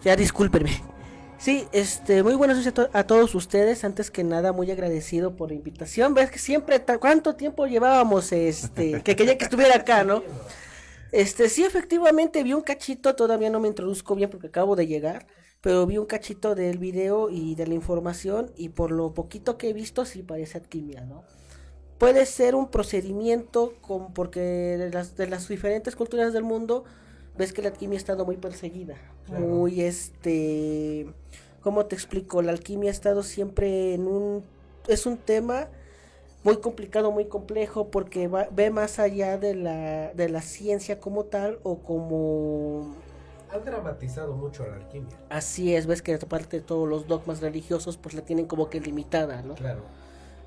ya discúlpenme. Sí, muy buenas noches a todos ustedes. Antes que nada, muy agradecido por la invitación. Ves que siempre, ¿cuánto tiempo llevábamos que quería que estuviera acá, ¿no? Sí, efectivamente vi un cachito, todavía no me introduzco bien porque acabo de llegar, pero vi un cachito del video y de la información, y por lo poquito que he visto sí parece alquimia, ¿no? Puede ser un procedimiento porque de las diferentes culturas del mundo ves que la alquimia ha estado muy perseguida, claro. Muy ¿cómo te explico? La alquimia ha estado siempre es un tema muy complicado, muy complejo, porque ve más allá de la ciencia como tal, o como... Han dramatizado mucho la alquimia. Así es, ves que aparte de todos los dogmas religiosos, pues la tienen como que limitada, ¿no? Claro.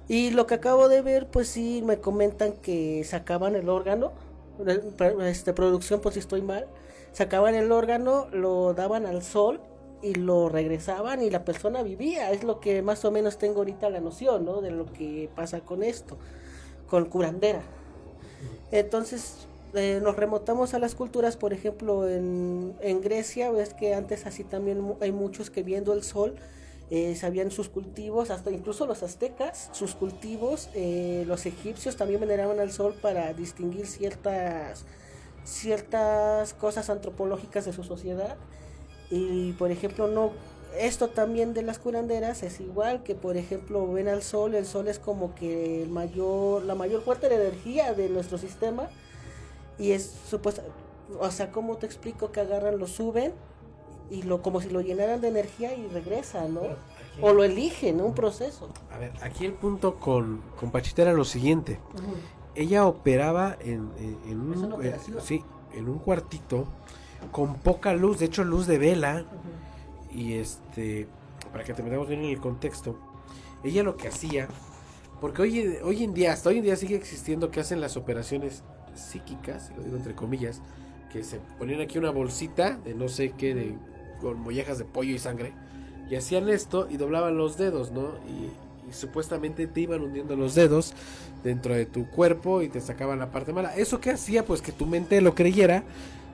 Y lo que acabo de ver, pues sí, me comentan que sacaban el órgano, producción, pues si estoy mal, sacaban el órgano, lo daban al sol y lo regresaban y la persona vivía. Es lo que más o menos tengo ahorita la noción, ¿no? De lo que pasa con esto, con curandera. Entonces nos remontamos a las culturas, por ejemplo en Grecia, ves que antes así también hay muchos que viendo el sol sabían sus cultivos, hasta incluso los aztecas, sus cultivos, los egipcios también veneraban al sol para distinguir ciertas cosas antropológicas de su sociedad. Y por ejemplo, esto también de las curanderas es igual, que por ejemplo ven al sol, el sol es como que la mayor fuente de energía de nuestro sistema, y es supuesto, o sea, ¿cómo te explico? Que agarran, lo suben y como si lo llenaran de energía y regresa, ¿no? O lo eligen, un proceso. A ver, aquí el punto con Pachita era lo siguiente. Ella operaba en un cuartito con poca luz, de hecho luz de vela. Y para que te metamos bien en el contexto, ella lo que hacía, porque hoy en día, hasta hoy en día sigue existiendo, que hacen las operaciones psíquicas, lo digo entre comillas, que se ponían aquí una bolsita de no sé qué, con mollejas de pollo y sangre, y hacían esto y doblaban los dedos, ¿no? Y supuestamente te iban hundiendo los dedos dentro de tu cuerpo y te sacaban la parte mala. ¿Eso qué hacía? Pues que tu mente lo creyera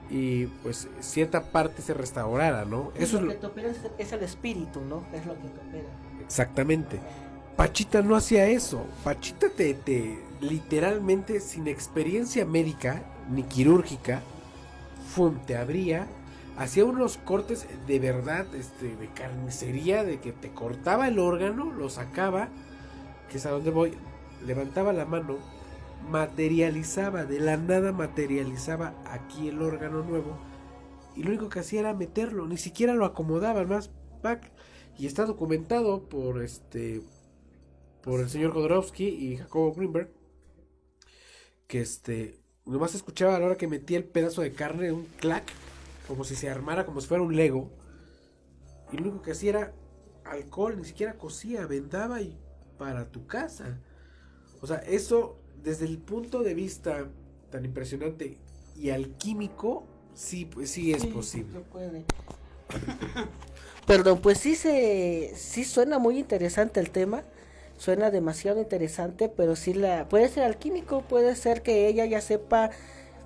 y pues cierta parte se restaurara, ¿no? Eso es lo que te opera, es el espíritu, ¿no? Es lo que te opera. Exactamente. Pachita no hacía eso. Pachita te literalmente, sin experiencia médica ni quirúrgica, te abría, hacía unos cortes de verdad, de carnicería, de que te cortaba el órgano, lo sacaba, que es a donde voy, levantaba la mano, materializaba, de la nada materializaba aquí el órgano nuevo, y lo único que hacía era meterlo, ni siquiera lo acomodaba, más Y está documentado por el señor Jodorowsky y Jacobo Greenberg, que nomás se escuchaba a la hora que metía el pedazo de carne, un clac, como si se armara, como si fuera un Lego. Y lo único que hacía era alcohol, ni siquiera cocía, vendaba y para tu casa. O sea, eso desde el punto de vista tan impresionante y alquímico, sí, pues sí es posible. Se puede. Perdón, pues sí suena muy interesante el tema. Suena demasiado interesante, pero sí puede ser alquímico, puede ser que ella ya sepa,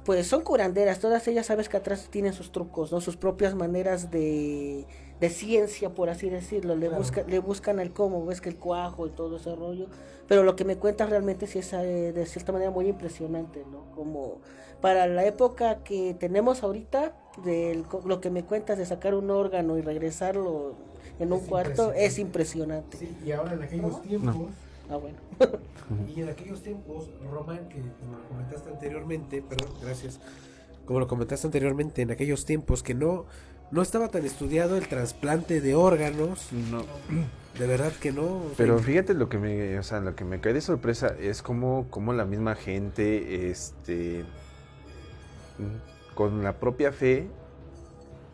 pues son curanderas, todas ellas sabes que atrás tienen sus trucos, ¿no? Sus propias maneras de ciencia, por así decirlo, le buscan el cómo, ves que el cuajo y todo ese rollo, pero lo que me cuentas realmente sí es de cierta manera muy impresionante, ¿no? Como para la época que tenemos ahorita, lo que me cuentas de sacar un órgano y regresarlo en un cuarto es impresionante. Sí, y ahora en aquellos tiempos, Bueno. y en aquellos tiempos, Román, que como lo comentaste anteriormente, como lo comentaste anteriormente, en aquellos tiempos que no estaba tan estudiado el trasplante de órganos, No. de verdad que no. Pero fíjate lo que me cae de sorpresa es como la misma gente, con la propia fe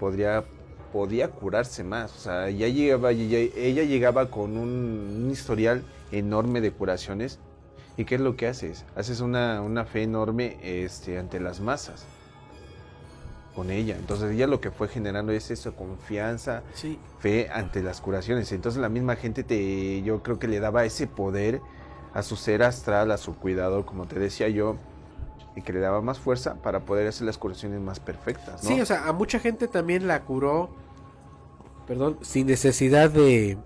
podía curarse más. O sea, ella llegaba con un historial enorme de curaciones. ¿Y qué es lo que haces? Haces una fe enorme ante las masas con ella. Entonces ella lo que fue generando es eso, confianza, Sí. fe ante las curaciones. Entonces la misma gente yo creo que le daba ese poder a su ser astral, a su cuidador, como te decía yo, y que le daba más fuerza para poder hacer las curaciones más perfectas, ¿no? Sí, o sea, a mucha gente también la curó, sin necesidad de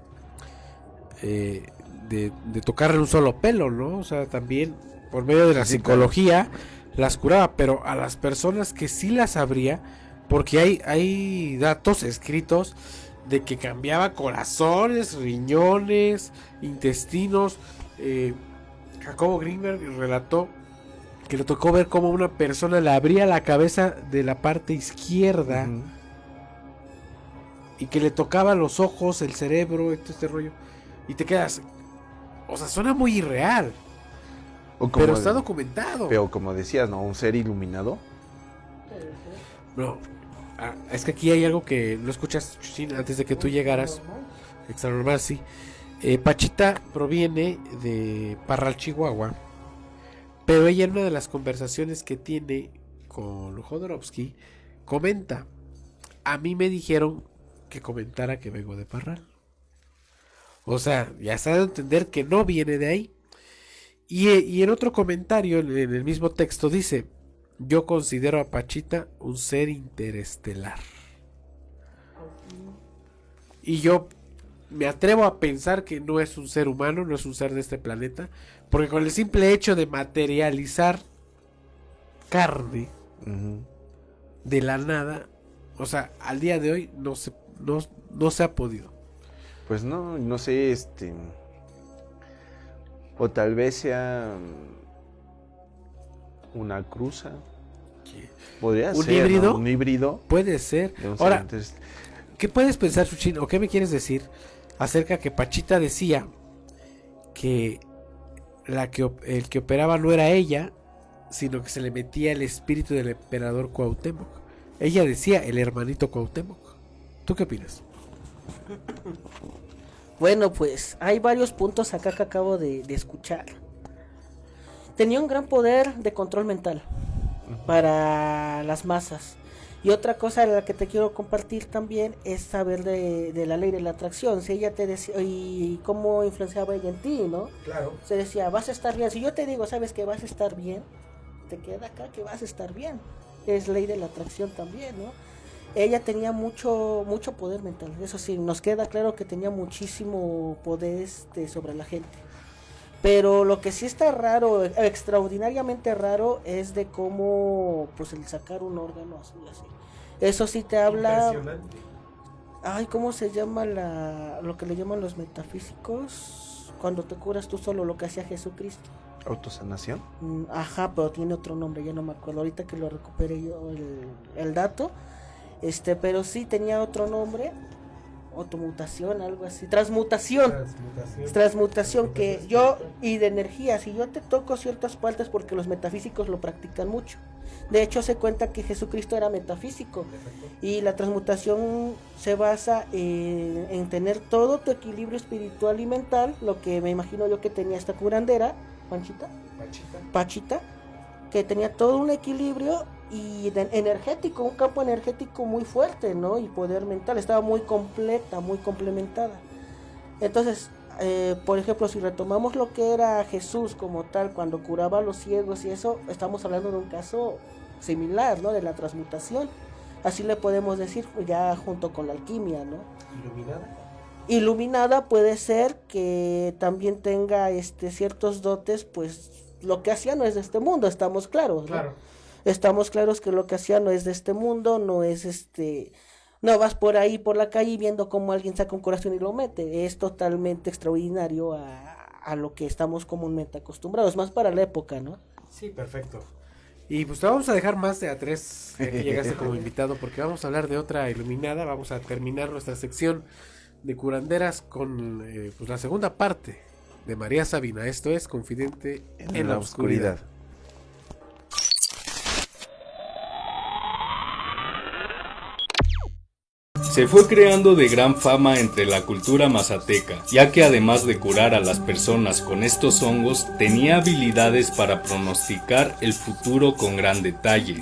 tocarle un solo pelo, ¿no? O sea, también por medio de la psicología las curaba, pero a las personas que sí las abría, porque hay datos escritos de que cambiaba corazones, riñones, intestinos. Jacobo Greenberg relató que le tocó ver cómo una persona le abría la cabeza de la parte izquierda y que le tocaba los ojos, el cerebro, todo este rollo, y te quedas, o sea, suena muy irreal, pero está documentado. Pero como decías, ¿no? Un ser iluminado. No, es que aquí hay algo que no escuchas, Chuchín, antes de que tú llegaras. Extranormal, sí. Pachita proviene de Parral, Chihuahua, pero ella en una de las conversaciones que tiene con Jodorowsky comenta: a mí me dijeron que comentara que vengo de Parral. O sea, ya está de entender que no viene de ahí. Y en otro comentario, en el mismo texto, dice: yo considero a Pachita un ser interestelar. Y yo me atrevo a pensar que no es un ser humano, no es un ser de este planeta, porque con el simple hecho de materializar carne de la nada, o sea, al día de hoy no se ha podido. Pues no sé, o tal vez sea una cruza. Podría ¿Un ser, híbrido? ¿no? Un híbrido. Puede ser. Ahora, ¿qué puedes pensar, Chuchín, o qué me quieres decir acerca que Pachita decía que el que operaba no era ella, sino que se le metía el espíritu del emperador Cuauhtémoc? Ella decía el hermanito Cuauhtémoc. ¿Tú qué opinas? Bueno, pues hay varios puntos acá que acabo de escuchar. Tenía un gran poder de control mental para las masas. Y otra cosa de la que te quiero compartir también es saber de la ley de la atracción. Si ella te decía, y cómo influenciaba ella en ti, ¿no? Claro. Se decía, vas a estar bien. Si yo te digo, sabes que vas a estar bien, te queda acá que vas a estar bien. Es ley de la atracción también, ¿no? Ella tenía mucho poder mental. Eso sí, nos queda claro que tenía muchísimo poder sobre la gente. Pero lo que sí está raro, extraordinariamente raro, es de cómo, pues, el sacar un órgano así. Eso sí te habla. Impresionante. Ay, ¿cómo se llama lo que le llaman los metafísicos? Cuando te curas tú solo, lo que hacía Jesucristo. ¿Autosanación? Ajá, pero tiene otro nombre, ya no me acuerdo. Ahorita que lo recupere yo el dato. Pero sí tenía otro nombre. automutación, algo así, transmutación que yo, y de energía, si yo te toco ciertas partes, porque los metafísicos lo practican mucho. De hecho se cuenta que Jesucristo era metafísico, y la transmutación se basa en tener todo tu equilibrio espiritual y mental, lo que me imagino yo que tenía esta curandera, Pachita, que tenía todo un equilibrio y energético, un campo energético muy fuerte, ¿no? Y poder mental, estaba muy completa, muy complementada. Entonces, por ejemplo, si retomamos lo que era Jesús como tal, cuando curaba a los ciegos y eso, estamos hablando de un caso similar, ¿no? De la transmutación. Así le podemos decir, ya junto con la alquimia, ¿no? Iluminada puede ser que también tenga ciertos dotes, pues lo que hacía no es de este mundo, estamos claros, ¿no? Estamos claros que lo que hacía no es de este mundo, no es no vas por ahí por la calle viendo cómo alguien saca un corazón y lo mete, es totalmente extraordinario a lo que estamos comúnmente acostumbrados, más para la época, ¿no? Sí, perfecto. Y pues te vamos a dejar más de a tres, que llegaste como invitado, porque vamos a hablar de otra iluminada, vamos a terminar nuestra sección de curanderas con pues la segunda parte de María Sabina, esto es Confidente en la Oscuridad. Se fue creando de gran fama entre la cultura mazateca, ya que además de curar a las personas con estos hongos, tenía habilidades para pronosticar el futuro con gran detalle.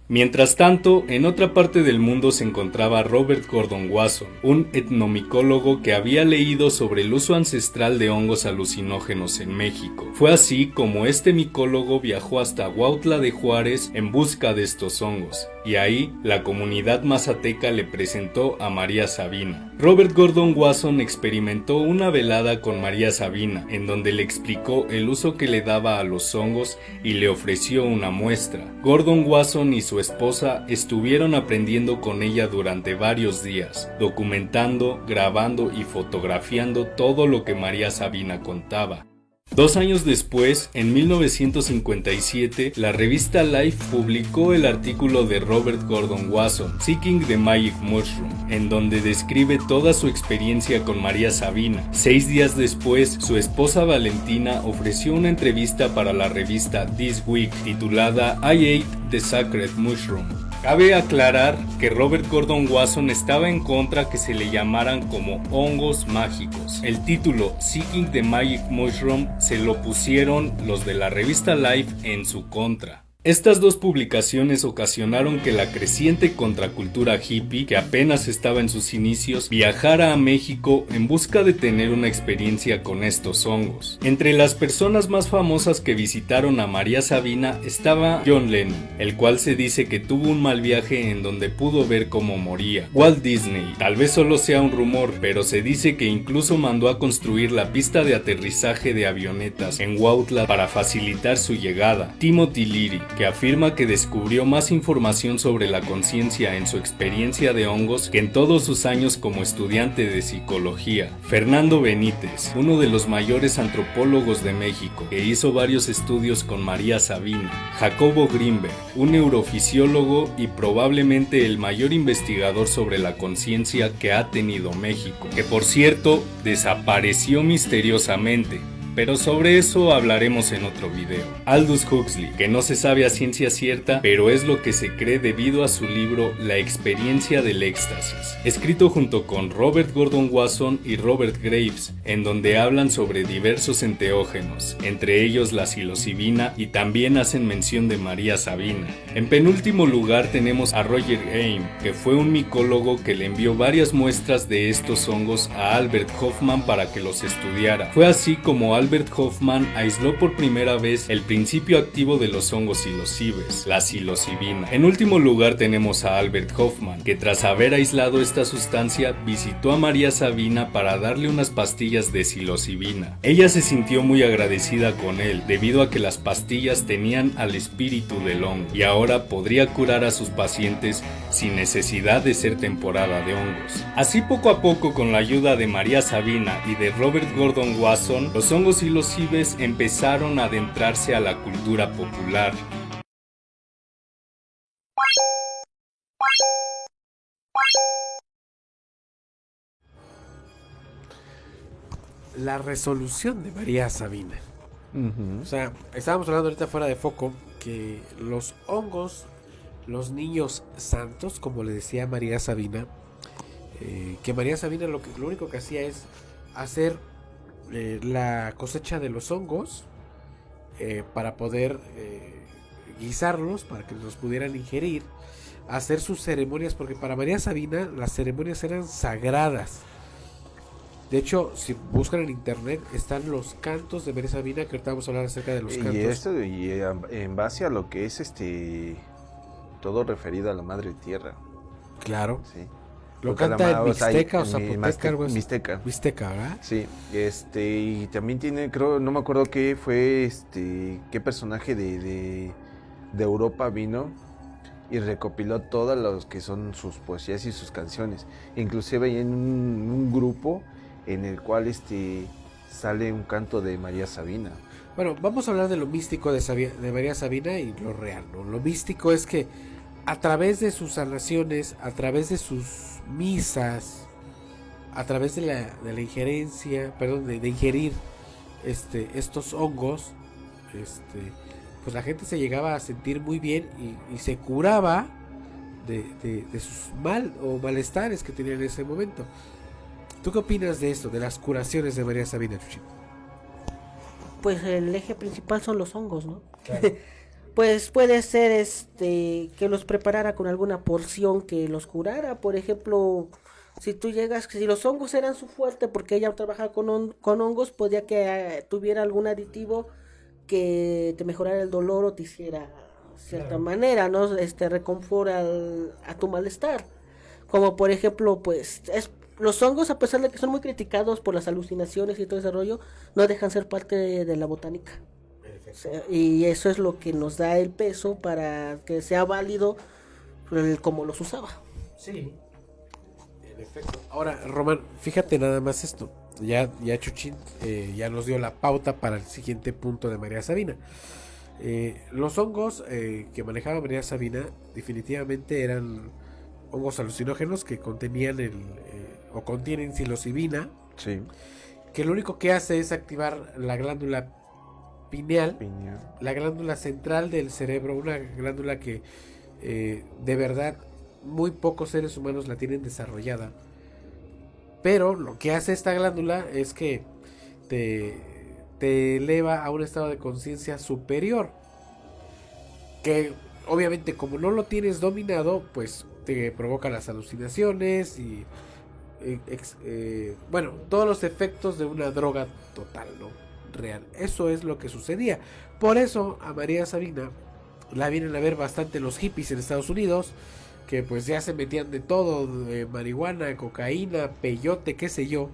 Mientras tanto, en otra parte del mundo se encontraba Robert Gordon Wasson, un etnomicólogo que había leído sobre el uso ancestral de hongos alucinógenos en México. Fue así como este micólogo viajó hasta Huautla de Juárez en busca de estos hongos, y ahí la comunidad mazateca le presentó a María Sabina. Robert Gordon Wasson experimentó una velada con María Sabina, en donde le explicó el uso que le daba a los hongos y le ofreció una muestra. Gordon Wasson y su esposa estuvieron aprendiendo con ella durante varios días, documentando, grabando y fotografiando todo lo que María Sabina contaba. 2 años después, en 1957, la revista Life publicó el artículo de Robert Gordon Wasson, Seeking the Magic Mushroom, en donde describe toda su experiencia con María Sabina. 6 días después, su esposa Valentina ofreció una entrevista para la revista This Week, titulada I Ate the Sacred Mushroom. Cabe aclarar que Robert Gordon Wasson estaba en contra que se le llamaran como hongos mágicos. El título Seeking the Magic Mushroom se lo pusieron los de la revista Life en su contra. Estas dos publicaciones ocasionaron que la creciente contracultura hippie, que apenas estaba en sus inicios, viajara a México en busca de tener una experiencia con estos hongos. Entre las personas más famosas que visitaron a María Sabina estaba John Lennon, el cual se dice que tuvo un mal viaje en donde pudo ver cómo moría. Walt Disney, tal vez solo sea un rumor, pero se dice que incluso mandó a construir la pista de aterrizaje de avionetas en Huautla para facilitar su llegada. Timothy Leary, que afirma que descubrió más información sobre la conciencia en su experiencia de hongos que en todos sus años como estudiante de psicología. Fernando Benítez, uno de los mayores antropólogos de México, que hizo varios estudios con María Sabina. Jacobo Greenberg, un neurofisiólogo y probablemente el mayor investigador sobre la conciencia que ha tenido México, que por cierto desapareció misteriosamente. Pero sobre eso hablaremos en otro video. Aldous Huxley, que no se sabe a ciencia cierta, pero es lo que se cree debido a su libro La experiencia del éxtasis, escrito junto con Robert Gordon Wasson y Robert Graves, en donde hablan sobre diversos enteógenos, entre ellos la psilocibina, y también hacen mención de María Sabina. En penúltimo lugar tenemos a Roger Aim, que fue un micólogo que le envió varias muestras de estos hongos a Albert Hofmann para que los estudiara. Fue así como Albert Hofmann aisló por primera vez el principio activo de los hongos psilocibes, la psilocibina. En último lugar tenemos a Albert Hofmann, que tras haber aislado esta sustancia visitó a María Sabina para darle unas pastillas de psilocibina. Ella se sintió muy agradecida con él, debido a que las pastillas tenían al espíritu del hongo, y ahora podría curar a sus pacientes sin necesidad de ser temporada de hongos. Así poco a poco, con la ayuda de María Sabina y de Robert Gordon Wasson, los hongos psilocibes empezaron a adentrarse a la cultura popular. la resolución de María Sabina. Ujú. O sea, estábamos hablando ahorita fuera de foco que los hongos, los niños santos, como le decía María Sabina, que María Sabina lo único que hacía es hacer la cosecha de los hongos para poder guisarlos, para que los pudieran ingerir, hacer sus ceremonias, porque para María Sabina las ceremonias eran sagradas. De hecho, si buscan en internet están los cantos de María Sabina, que ahorita vamos a hablar acerca de los cantos. En base a lo que es todo referido a la madre tierra. Claro. Sí. Lo Porque canta en o sea, mixteca o en zapoteca, algo así. Mixteca. Mixteca, ¿verdad? Sí, y también tiene, creo, no me acuerdo qué fue, qué personaje de Europa vino y recopiló todas los que son sus poesías y sus canciones. Inclusive hay en un grupo en el cual sale un canto de María Sabina. Bueno, vamos a hablar de lo místico de María Sabina y lo real, ¿no? Lo místico es que a través de sus sanaciones, a través de sus misas, a través de la injerencia, perdón, de ingerir estos hongos, pues la gente se llegaba a sentir muy bien y se curaba de sus malestares que tenía en ese momento. ¿Tú qué opinas de esto, de las curaciones de María Sabina, Chuchi? Pues el eje principal son los hongos, ¿no? Claro. Pues puede ser que los preparara con alguna porción que los curara. Por ejemplo, si los hongos eran su fuerte, porque ella trabajaba con hongos, podía que tuviera algún aditivo que te mejorara el dolor o te hiciera cierta manera, ¿no? Reconfort a tu malestar. Como por ejemplo, pues los hongos, a pesar de que son muy criticados por las alucinaciones y todo ese rollo, no dejan ser parte de la botánica. O sea, y eso es lo que nos da el peso para que sea válido como los usaba. Sí, en efecto. Ahora, Román, fíjate nada más esto. Ya Chuchín ya nos dio la pauta para el siguiente punto de María Sabina. Los hongos que manejaba María Sabina definitivamente eran hongos alucinógenos que contenían o contienen psilocibina. Sí. Que lo único que hace es activar la glándula pineal, la glándula central del cerebro, una glándula que de verdad muy pocos seres humanos la tienen desarrollada. Pero lo que hace esta glándula es que te eleva a un estado de conciencia superior. Que obviamente como no lo tienes dominado, pues te provoca las alucinaciones y bueno, todos los efectos de una droga total, ¿no? Real. Eso es lo que sucedía. Por eso a María Sabina la vienen a ver bastante los hippies en Estados Unidos, que pues ya se metían de todo, marihuana, cocaína, peyote, qué sé yo,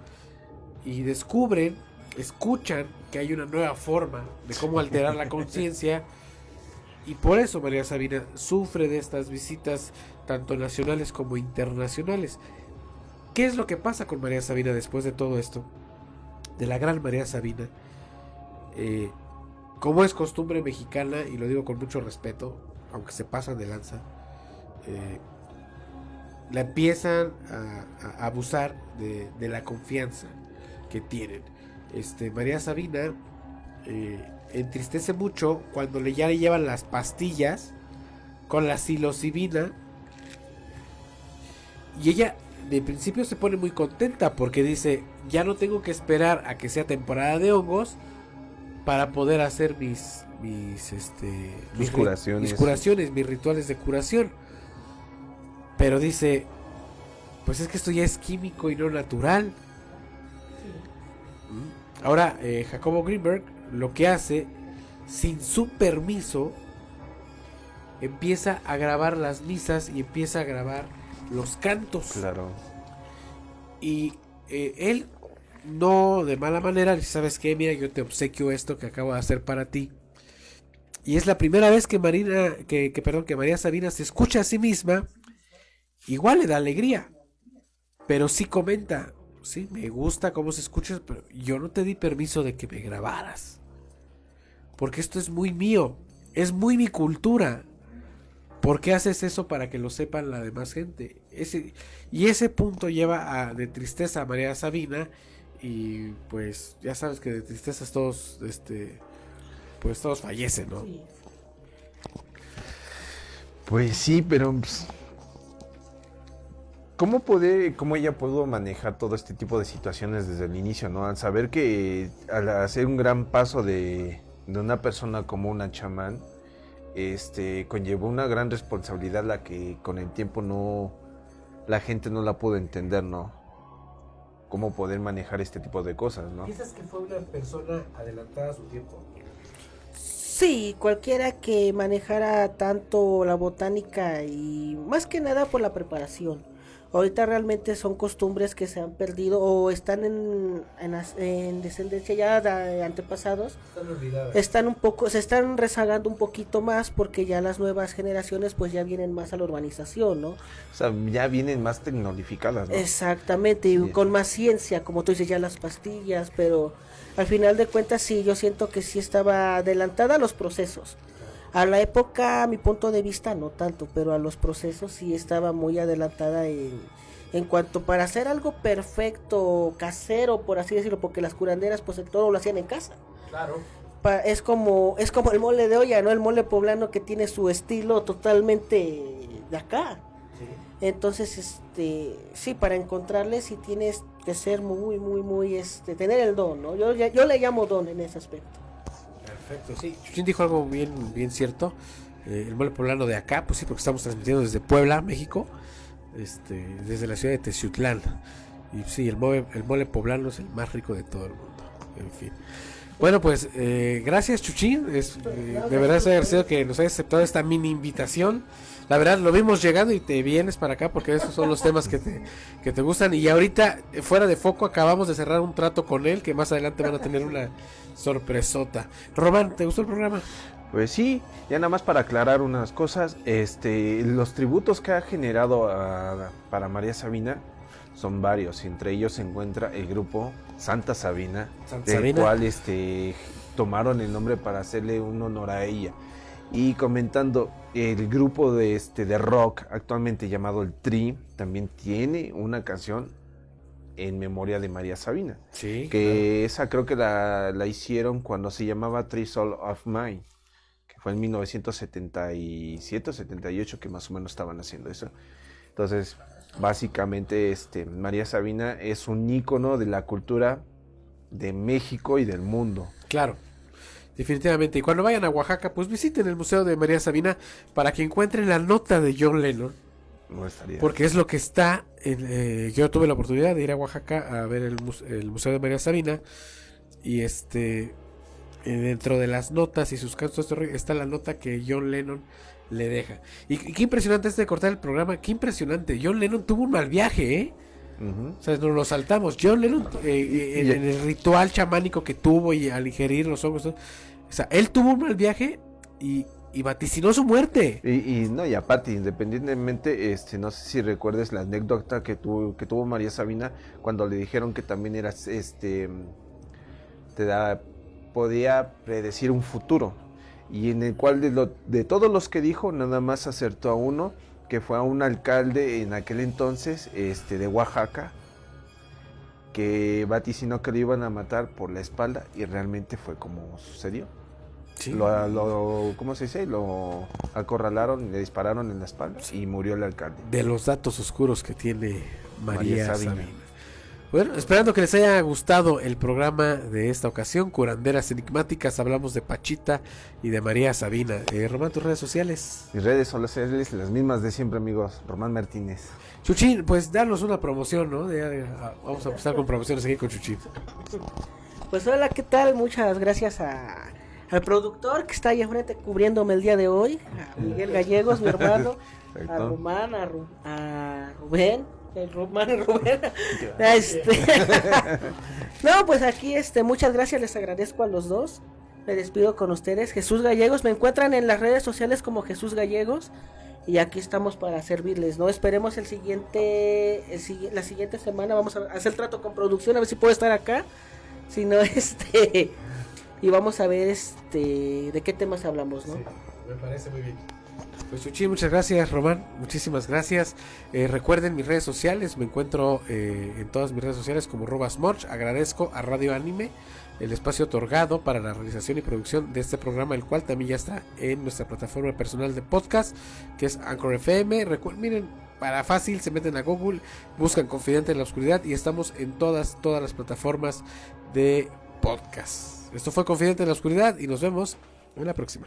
y escuchan que hay una nueva forma de cómo alterar la conciencia, y por eso María Sabina sufre de estas visitas tanto nacionales como internacionales. ¿Qué es lo que pasa con María Sabina después de todo esto? De la gran María Sabina. Como es costumbre mexicana, y lo digo con mucho respeto, aunque se pasan de lanza, la empiezan a abusar de la confianza que tienen. María Sabina entristece mucho cuando ya le llevan las pastillas con la psilocibina, y ella de principio se pone muy contenta porque dice: ya no tengo que esperar a que sea temporada de hongos para poder hacer mis curaciones, mis rituales de curación. Pero dice: pues es que esto ya es químico y no natural. Ahora Jacobo Greenberg lo que hace, sin su permiso, empieza a grabar las misas y empieza a grabar los cantos. Claro. Y él, no de mala manera, le dice: ¿sabes qué? Mira, yo te obsequio esto que acabo de hacer para ti. Y es la primera vez que María Sabina se escucha a sí misma. Igual le da alegría, pero sí comenta: sí, me gusta cómo se escucha, pero yo no te di permiso de que me grabaras, porque esto es muy mío, es muy mi cultura. ¿Por qué haces eso? Para que lo sepan la demás gente. Ese punto lleva de tristeza a María Sabina, y pues ya sabes que de tristezas todos, pues todos fallecen, ¿no? Sí. Pues sí, pero pues, ¿cómo ella pudo manejar todo este tipo de situaciones desde el inicio, ¿no? Al saber que al hacer un gran paso de una persona como una chamán, conllevó una gran responsabilidad, la que con el tiempo la gente no la pudo entender, ¿no? Cómo poder manejar este tipo de cosas, ¿no? ¿Piensas que fue una persona adelantada a su tiempo? Sí, cualquiera que manejara tanto la botánica y más que nada por la preparación. Ahorita realmente son costumbres que se han perdido o están en descendencia ya de antepasados. Están olvidadas. Se están rezagando un poquito más porque ya las nuevas generaciones pues ya vienen más a la urbanización, ¿no? O sea, ya vienen más tecnificadas, ¿no? Exactamente, y Sí. con más ciencia, como tú dices, ya las pastillas, pero al final de cuentas sí, yo siento que sí estaba adelantada a los procesos. A la época, a mi punto de vista, no tanto, pero a los procesos sí estaba muy adelantada en cuanto para hacer algo perfecto, casero, por así decirlo, porque las curanderas pues todo lo hacían en casa. Claro. Es como el mole de olla, ¿no? El mole poblano que tiene su estilo totalmente de acá. Sí. Entonces, sí, para encontrarle sí tienes que ser muy, muy, muy, tener el don, ¿no? Yo le llamo don en ese aspecto. Perfecto, sí. Chuchín dijo algo bien cierto. El mole poblano de acá, pues sí, porque estamos transmitiendo desde Puebla, México, desde la ciudad de Teciutlán. Y sí, el mole poblano es el más rico de todo el mundo. En fin. Bueno, pues gracias, Chuchín. De verdad estoy agradecido que nos hayas aceptado esta mini invitación. La verdad, lo vimos llegando y te vienes para acá porque esos son los temas que te gustan. Y ahorita, fuera de foco, acabamos de cerrar un trato con él, que más adelante van a tener una sorpresota. Román, ¿te gustó el programa? Pues sí, ya nada más para aclarar unas cosas, los tributos que ha generado para María Sabina son varios, entre ellos se encuentra el grupo Santa Sabina, del cual tomaron el nombre para hacerle un honor a ella. Y comentando, el grupo de rock actualmente llamado el Tri también tiene una canción en memoria de María Sabina. Sí. Que claro. esa creo que la hicieron cuando se llamaba Three Soul of Mine, que fue en 1977 o 78 que más o menos estaban haciendo eso. Entonces, básicamente María Sabina es un ícono de la cultura de México y del mundo. Claro. Definitivamente. Y cuando vayan a Oaxaca, pues visiten el Museo de María Sabina para que encuentren la nota de John Lennon. No estaría. Porque es lo que está yo tuve la oportunidad de ir a Oaxaca a ver el Museo de María Sabina. Y dentro de las notas y sus cantos está la nota que John Lennon le deja. Y qué impresionante antes de cortar el programa, qué impresionante. John Lennon tuvo un mal viaje, ¿eh? Uh-huh. O sea, nos lo saltamos. John Lennon, en el ritual chamánico que tuvo y al ingerir los hongos, o sea, él tuvo un mal viaje y vaticinó su muerte. Y aparte, independientemente, no sé si recuerdes la anécdota que tuvo María Sabina cuando le dijeron que también eras, podía predecir un futuro, y en el cual de todos los que dijo, nada más acertó a uno, que fue a un alcalde en aquel entonces, de Oaxaca, que vaticinó que lo iban a matar por la espalda, y realmente fue como sucedió. Sí. ¿Cómo se dice? Lo acorralaron, le dispararon en la espalda y murió el alcalde. De los datos oscuros que tiene María Sabina. Sabina. Bueno, esperando que les haya gustado el programa de esta ocasión, Curanderas Enigmáticas, hablamos de Pachita y de María Sabina. Román, tus redes sociales. Mis redes son las mismas de siempre, amigos. Román Martínez. Chuchín, pues danos una promoción, ¿no? Vamos a empezar con promociones aquí con Chuchín. Pues hola, ¿qué tal? Muchas gracias al productor que está ahí enfrente cubriéndome el día de hoy, a Miguel Gallegos, mi hermano, Perfecto. a Román, a Rubén, el Román y Rubén. No, pues aquí muchas gracias, les agradezco a los dos. Me despido con ustedes. Jesús Gallegos, me encuentran en las redes sociales como Jesús Gallegos. Y aquí estamos para servirles, ¿no? Esperemos la siguiente semana vamos a hacer trato con producción, a ver si puedo estar acá. Si no, y vamos a ver de qué temas hablamos, ¿no? Sí, me parece muy bien. Pues Chuchi, muchas gracias. Román, muchísimas gracias. Recuerden mis redes sociales, me encuentro en todas mis redes sociales como @smorch. Agradezco a Radio Anime el espacio otorgado para la realización y producción de este programa, el cual también ya está en nuestra plataforma personal de podcast, que es Anchor FM. Miren, para fácil, se meten a Google, buscan Confidente en la Oscuridad y estamos en todas las plataformas de podcast. Esto fue Confidente en la Oscuridad y nos vemos en la próxima.